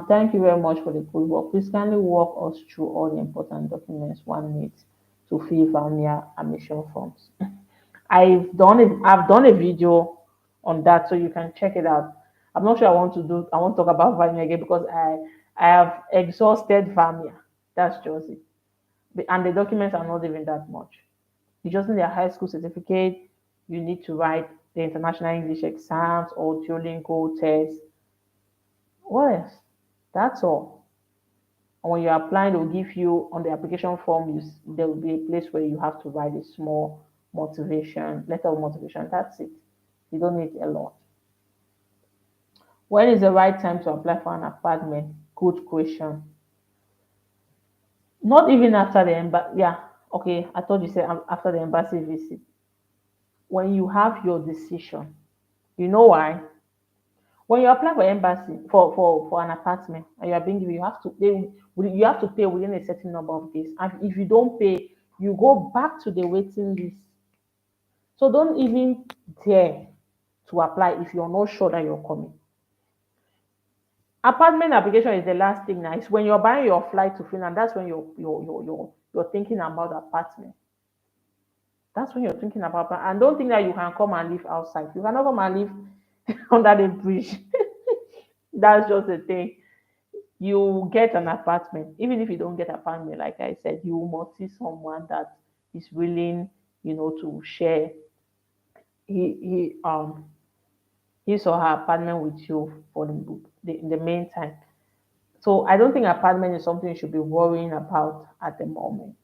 Thank you very much for the good work. Please kindly walk us through all the important documents one needs to fill Valmia admission forms. I've done a video on that, so you can check it out. I'm not sure I want to talk about Vamia again because I have exhausted Vamia. That's just it. And the documents are not even that much. You just need a high school certificate. You need to write the international English exams or Duolingo tests. What else? That's all. And when you're applying, they'll give you on the application form, there will be a place where you have to write a small motivation, letter of motivation. That's it. You don't need a lot. When is the right time to apply for an apartment? Good question. Not even after the embassy. Yeah, okay. I thought you said after the embassy visit. When you have your decision, you know why? When you apply for embassy for an apartment and you are being given, you have to pay within a certain number of days. And if you don't pay, you go back to the waiting list. So don't even dare to apply if you're not sure that you're coming. Apartment application is the last thing now. It's when you're buying your flight to Finland, that's when you're thinking about apartment. That's when you're thinking about and don't think that you can come and live outside. You cannot come and live under the bridge. That's just the thing. You get an apartment. Even if you don't get apartment, like I said, you must see someone that is willing, to share he his or her apartment with you for in the meantime. So I don't think apartment is something you should be worrying about at the moment.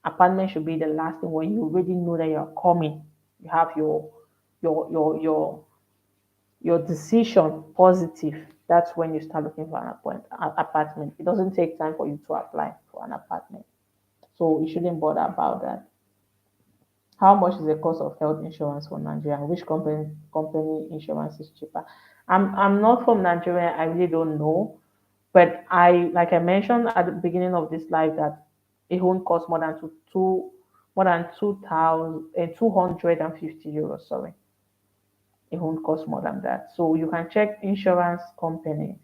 Apartment should be the last thing when you already know that you're coming. You have your your your your decision positive. That's when you start looking for an apartment. It doesn't take time for you to apply for an apartment. So you shouldn't bother about that. How much is the cost of health insurance for Nigeria? Which company insurance is cheaper? I'm not from Nigeria. I really don't know. But like I mentioned at the beginning of this live that a home costs more than 2,000 €250. Sorry, a home costs more than that. So you can check insurance companies.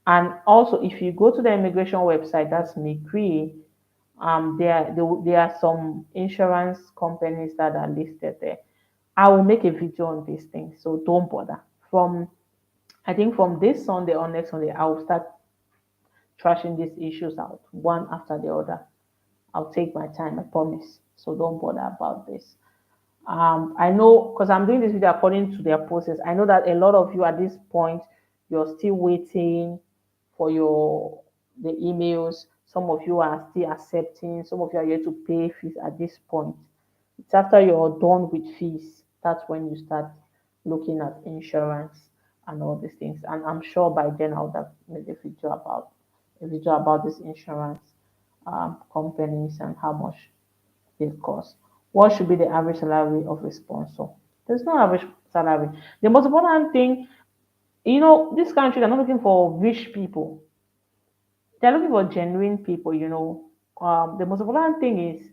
And also, if you go to the immigration website, that's MIGRI, There are some insurance companies that are listed there. I will make a video on these things, so don't bother. From I think from this Sunday or next Sunday, I will start trashing these issues out one after the other. I'll take my time, I promise. So don't bother about this. I know because I'm doing this video according to their process. I know that a lot of you at this point, you're still waiting for your the emails. Some of you are still accepting. Some of you are yet to pay fees at this point. It's after you're done with fees, that's when you start looking at insurance and all these things. And I'm sure by then I would have made a video about this insurance companies and how much they cost. What should be the average salary of a sponsor? There's no average salary. The most important thing, this country, they're not looking for rich people. They're looking for genuine people. The most important thing is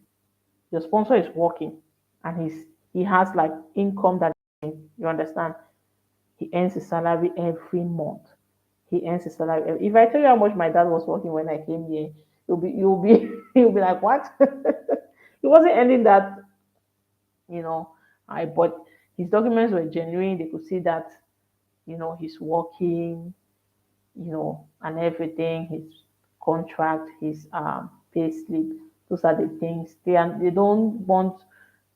your sponsor is working and he has like income that you understand. He earns his salary every month. He earns his salary. If I tell you how much my dad was working when I came here, you'll be you'll be like, what? He wasn't earning that, you know. I but his documents were genuine. They could see that, he's working, and everything, his contract, his pay slip. Those are the things. They don't want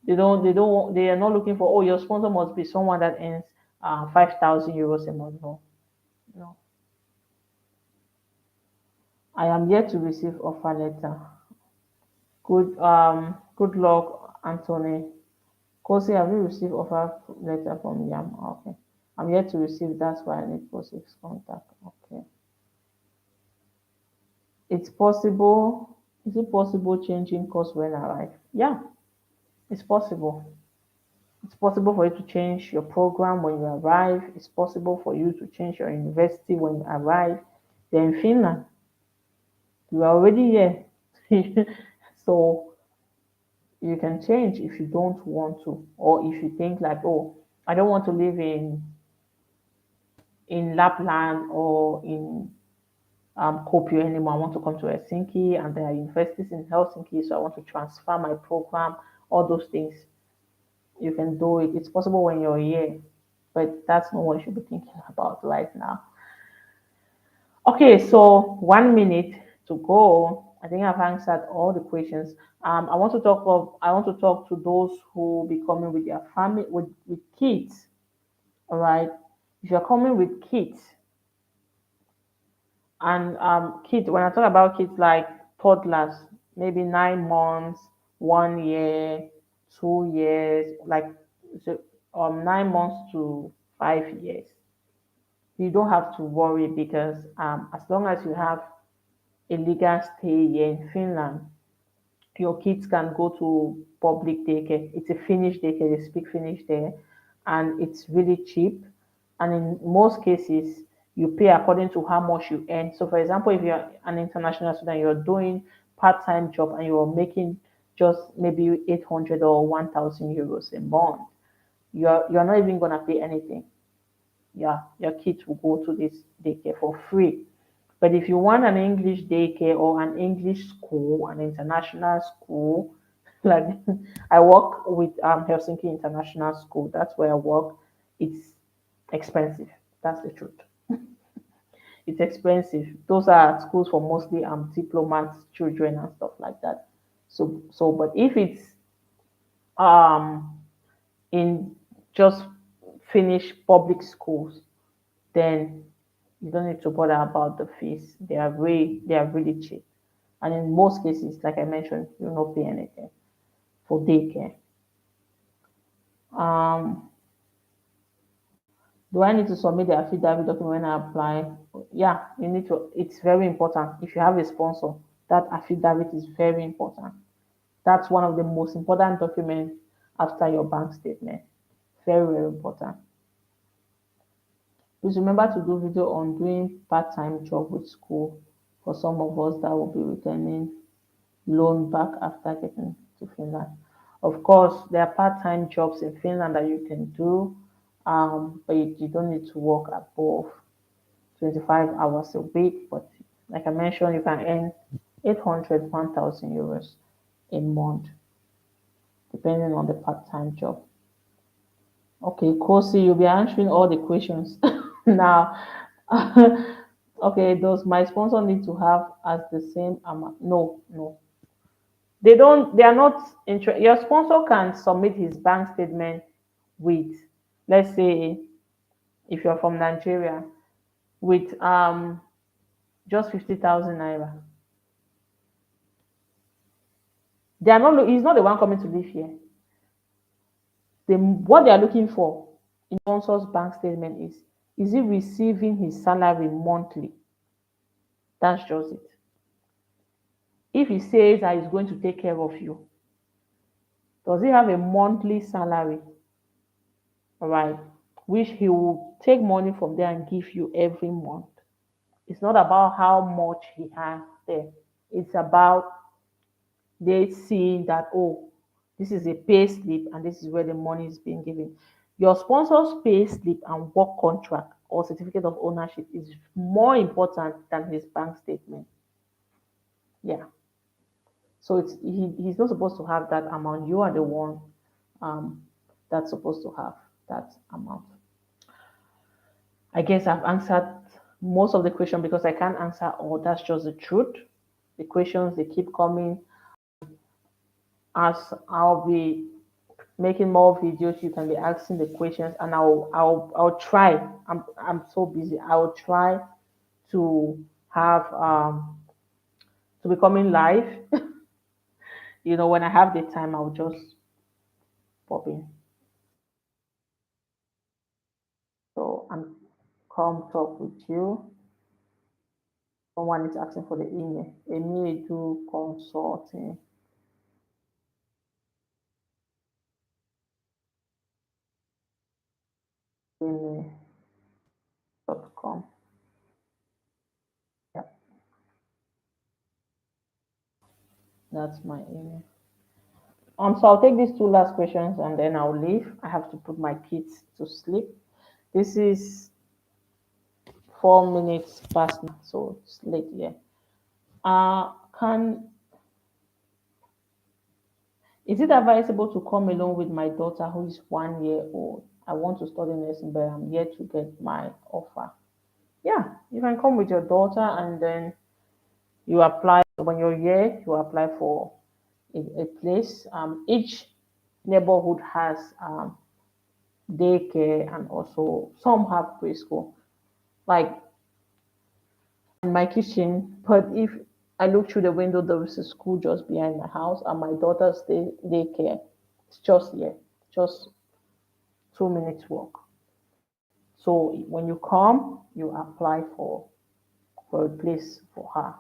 they are not looking for, oh, your sponsor must be someone that earns 5,000 euros a month. No, no. I am yet to receive offer letter. Good luck, Anthony. Kosi, have you received offer letter from Yam? Okay. I'm yet to receive, that's why I need Kosi's contact. Okay. It's possible. Is it possible changing course when I arrive? Yeah, it's possible. It's possible for you to change your program when you arrive. It's possible for you to change your university when you arrive. They're in Finland. You are already here. So you can change if you don't want to, or if you think like, oh, I don't want to live in Lapland or in Kuopio anymore. I want to come to Helsinki, and there are universities in Helsinki, so I want to transfer my program. All those things, you can do it. It's possible when you're here, but that's not what you should be thinking about right now. Okay, so 1 minute to go. I think I've answered all the questions. I want to talk to those who be coming with their family with kids. All right. If you're coming with kids, and kids, when I talk about kids like toddlers, maybe 9 months, 1 year, 2 years, like so, 9 months to 5 years, you don't have to worry because as long as you have a legal stay here in Finland, your kids can go to public daycare. It's a Finnish daycare, they speak Finnish there, and it's really cheap. And in most cases, you pay according to how much you earn. So, for example, if you're an international student, you're doing part-time job and you're making just maybe 800 or 1,000 euros a month, you're not even gonna pay anything. Yeah, your kids will go to this daycare for free. But if you want an English daycare or an English school, an international school, like I work with Helsinki International School, that's where I work. It's expensive. That's the truth. It's expensive. Those are schools for mostly diplomats, children, and stuff like that. But if it's um in just Finnish public schools, then you don't need to bother about the fees. They are really cheap. And in most cases, like I mentioned, you will not pay anything for daycare. Um, do I need to submit the affidavit document when I apply? Yeah, you need to. It's very important. If you have a sponsor, that affidavit is very important. That's one of the most important documents after your bank statement. Very, very important. Please remember to do video on doing part-time job with school. For some of us, that will be returning loan back after getting to Finland. Of course, there are part-time jobs in Finland that you can do, but you don't need to work above 25 hours a week. But like I mentioned, you can earn 800, 1,000 euros a month, depending on the part-time job. Okay, Kosi, you'll be answering all the questions now. Okay, does my sponsor need to have as the same amount? No, no. They don't, they are not your sponsor can submit his bank statement with, let's say, if you're from Nigeria, with just 50,000 naira. They are not, he's not the one coming to live here. What they are looking for in sponsor's bank statement is he receiving his salary monthly? That's just it. If he says that he's going to take care of you, does he have a monthly salary? All right, which he will take money from there and give you every month. It's not about how much he has there. It's about they seeing that, oh, this is a pay slip and this is where the money is being given. Your sponsor's pay slip and work contract or certificate of ownership is more important than his bank statement. Yeah. So he's not supposed to have that amount. You are the one um, that's supposed to have that amount. I guess I've answered most of the question because I can't answer all. That's just the truth. The questions they keep coming. As I'll be making more videos, you can be asking the questions, and I'll try. I'm so busy. I'll try to have to be coming live. When I have the time, I'll just pop in. So I'm come talk with you. Someone is asking for the email. Email do consulting email.com. Yeah, that's my email. So I'll take these two last questions and then I'll leave. I have to put my kids to sleep. This is 4 minutes past now, so it's late here. Can Is it advisable to come along with my daughter who is 1 year old? I want to study nursing, but I'm yet to get my offer. Yeah, you can come with your daughter and then you apply. When you're here, you apply for a place. Each neighborhood has daycare and also some have preschool. Like in my kitchen, but if I look through the window, there is a school just behind my house, and my daughter's daycare. It's just here, just 2 minutes walk. So when you come, you apply for a place for her.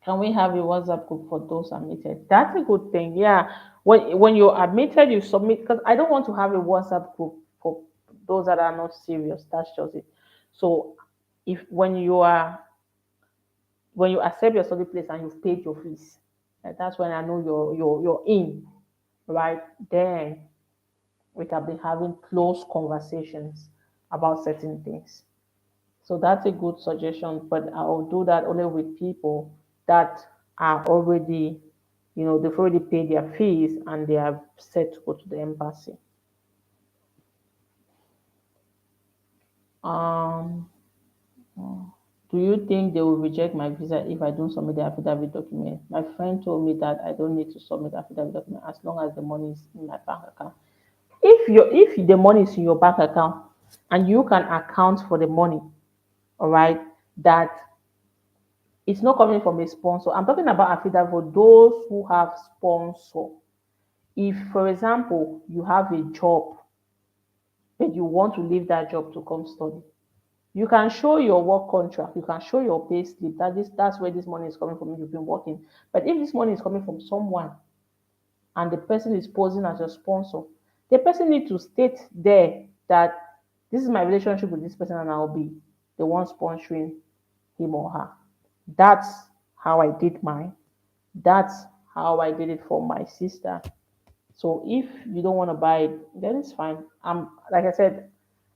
Can we have a WhatsApp group for those admitted? That's a good thing. Yeah. When you're admitted, you submit because I don't want to have a WhatsApp group for those that are not serious. That's just it. So if when you accept your study place and you've paid your fees, that's when I know you're in, right? Then we can be having close conversations about certain things. So that's a good suggestion, but I'll do that only with people that are already, they've already paid their fees and they are set to go to the embassy. Um, do you think they will reject my visa if I don't submit the affidavit document? My friend told me that I don't need to submit the affidavit document as long as the money is in my bank account. If the money is in your bank account and you can account for the money, all right, that it's not coming from a sponsor. I'm talking about affidavit for those who have sponsor. If, for example, you have a job but you want to leave that job to come study, you can show your work contract, you can show your pay slip that's where this money is coming from. You've been working. But if this money is coming from someone and the person is posing as your sponsor, the person needs to state there that this is my relationship with this person and I'll be the one sponsoring him or her. That's how I did mine. That's how I did it for my sister. So if you don't want to buy it, then it's fine. Like I said,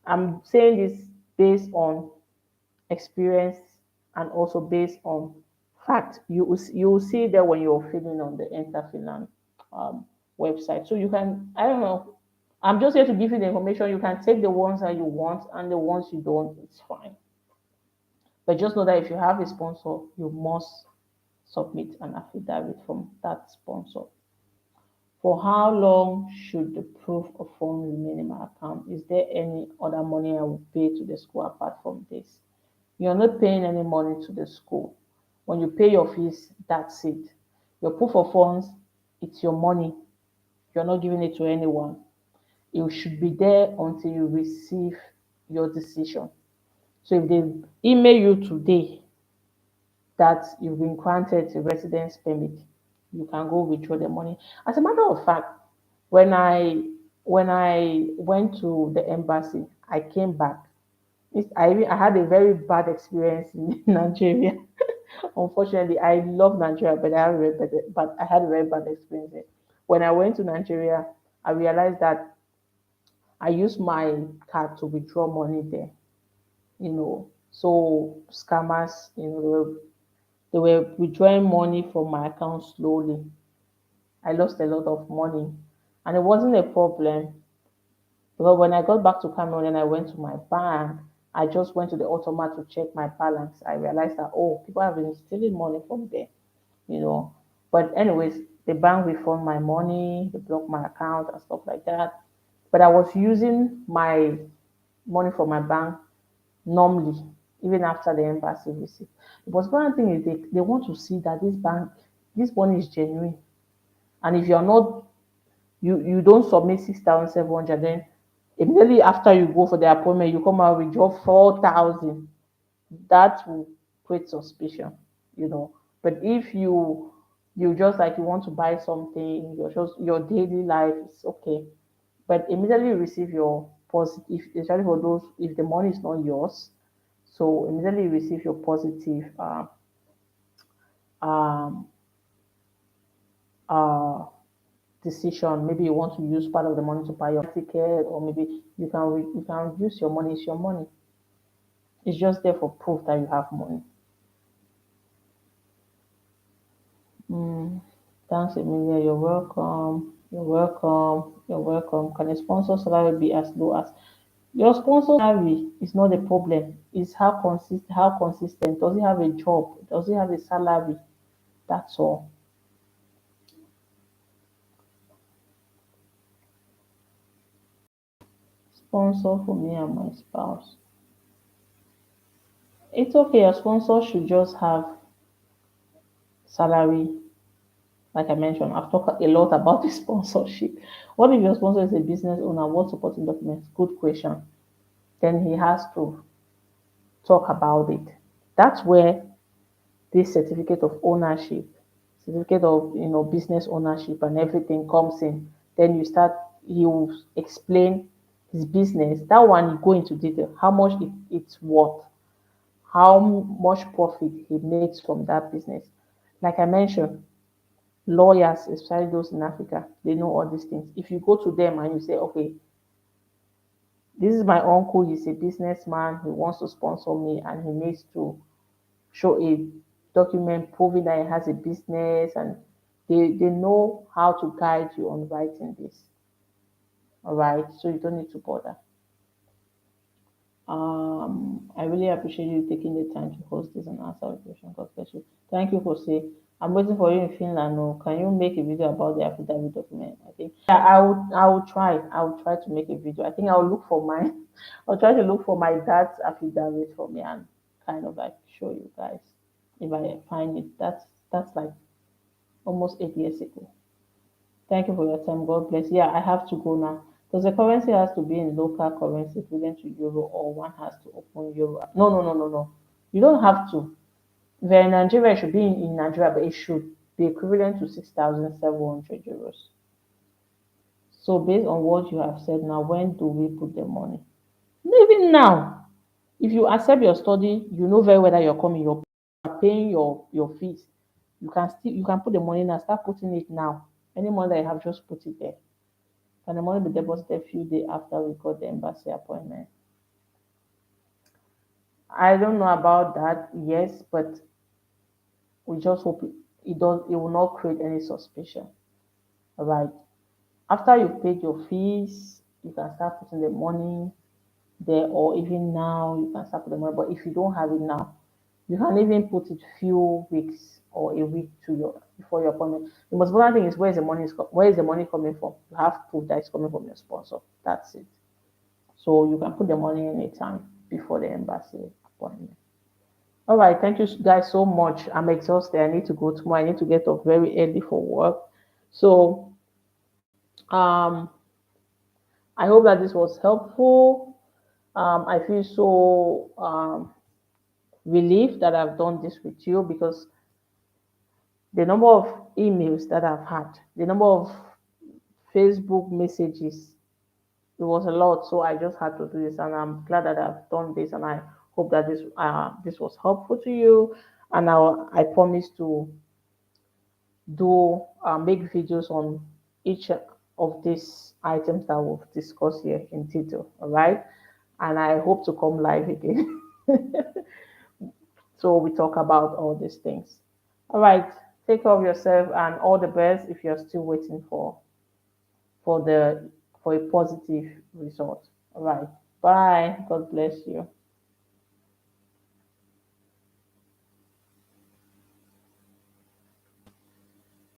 I'm saying this based on experience and also based on Fact, you will see there when you're filling on the Enter Finland website. So you can, I don't know. I'm just here to give you the information. You can take the ones that you want and the ones you don't. It's fine. But just know that if you have a sponsor, you must submit an affidavit from that sponsor. For how long should the proof of fund remain in my account? Is there any other money I will pay to the school apart from this? You're not paying any money to the school. When you pay your fees, that's it. Your proof of funds, it's your money. You're not giving it to anyone. It should be there until you receive your decision. So if they email you today that you've been granted a residence permit, you can go withdraw the money. As a matter of fact, when I went to the embassy, I came back. I had a very bad experience in Nigeria. Unfortunately, I love Nigeria, but I had a very bad experience there. When I went to Nigeria, I realized that I used my card to withdraw money there. So scammers, they were withdrawing money from my account slowly. I lost a lot of money, and it wasn't a problem because when I got back to Cameroon and I went to my bank, I just went to the automat to check my balance. I realized that, oh, people have been stealing money from there, you know. But anyways, the bank refunded my money, they blocked my account and stuff like that. But I was using my money from my bank normally, even after the embassy visit. The most important thing is they want to see that this money is genuine. And if you're not, you don't submit 6,700, then immediately after you go for the appointment, you come out with just 4,000. That will create suspicion, you know. But if you just like you want to buy something, your daily life is okay. But immediately you receive your positive, especially for those if the money is not yours. So immediately you receive your positive um, uh, decision. Maybe you want to use part of the money to buy your ticket, or maybe you can use your money. It's your money. It's just there for proof that you have money. Mm. Thanks, Emilia. You're welcome. You're welcome. You're welcome. Can a sponsor salary be as low as your sponsor salary? Is not a problem. It's how consistent. Does he have a job? Does he have a salary? That's all. Sponsor for me and my spouse. It's okay. Your sponsor should just have salary. Like I mentioned, I've talked a lot about the sponsorship. What if your sponsor is a business owner? What supporting documents? Good question. Then he has to talk about it. That's where this certificate of ownership, certificate of business ownership and everything comes in. Then he will explain his business. That one you go into detail, how much it's worth, how much profit he makes from that business. Like I mentioned, lawyers, especially those in Africa, they know all these things. If you go to them and you say, okay, this is my uncle, he's a businessman, he wants to sponsor me and he needs to show a document proving that he has a business, and they know how to guide you on writing this. All right, so you don't need to bother. I really appreciate you taking the time to host this and answer the question. God bless you. Thank you, Jose. I'm waiting for you in Finland. Oh, can you make a video about the affidavit document? I think yeah, I will try. I will try to make a video. I think I'll look for mine. I'll try to look for my dad's affidavit for me and kind of like show you guys if I find it. That's like almost 8 years ago. Thank you for your time. God bless. Yeah, I have to go now. Because the currency has to be in local currency equivalent to euro, or one has to open euro. No, no, no, no, no. You don't have to. If you're in Nigeria, it should be in Nigeria, but it should be equivalent to 6,700 euros. So based on what you have said now, when do we put the money? Even now, if you accept your study, you know very well that you're coming, you're paying your fees. You can put the money now, start putting it now. Any money that you have, just put it there. And the money be deposited a few days after we got the embassy appointment. I don't know about that, yes, but We just hope it will not create any suspicion. All right. After you've paid your fees, you can start putting the money there, or even now you can start putting the money. But if you don't have it now, you can even put it few weeks or a week to your before your appointment. The most important thing is where is the money coming from? You have proof that it's coming from your sponsor. That's it. So you can put the money anytime before the embassy appointment. All right, thank you guys so much. I'm exhausted. I need to go tomorrow. I need to get up very early for work. So um I hope that this was helpful. I feel so relieved that I've done this with you because the number of emails that I've had, the number of Facebook messages, it was a lot. So I just had to do this, and I'm glad that I've done this, and I hope that this was helpful to you. And I promise to do make videos on each of these items that we've discussed here in detail. All right, and I hope to come live again. So we talk about all these things. All right, take care of yourself and all the best if you're still waiting for the for a positive result. All right, bye. God bless you.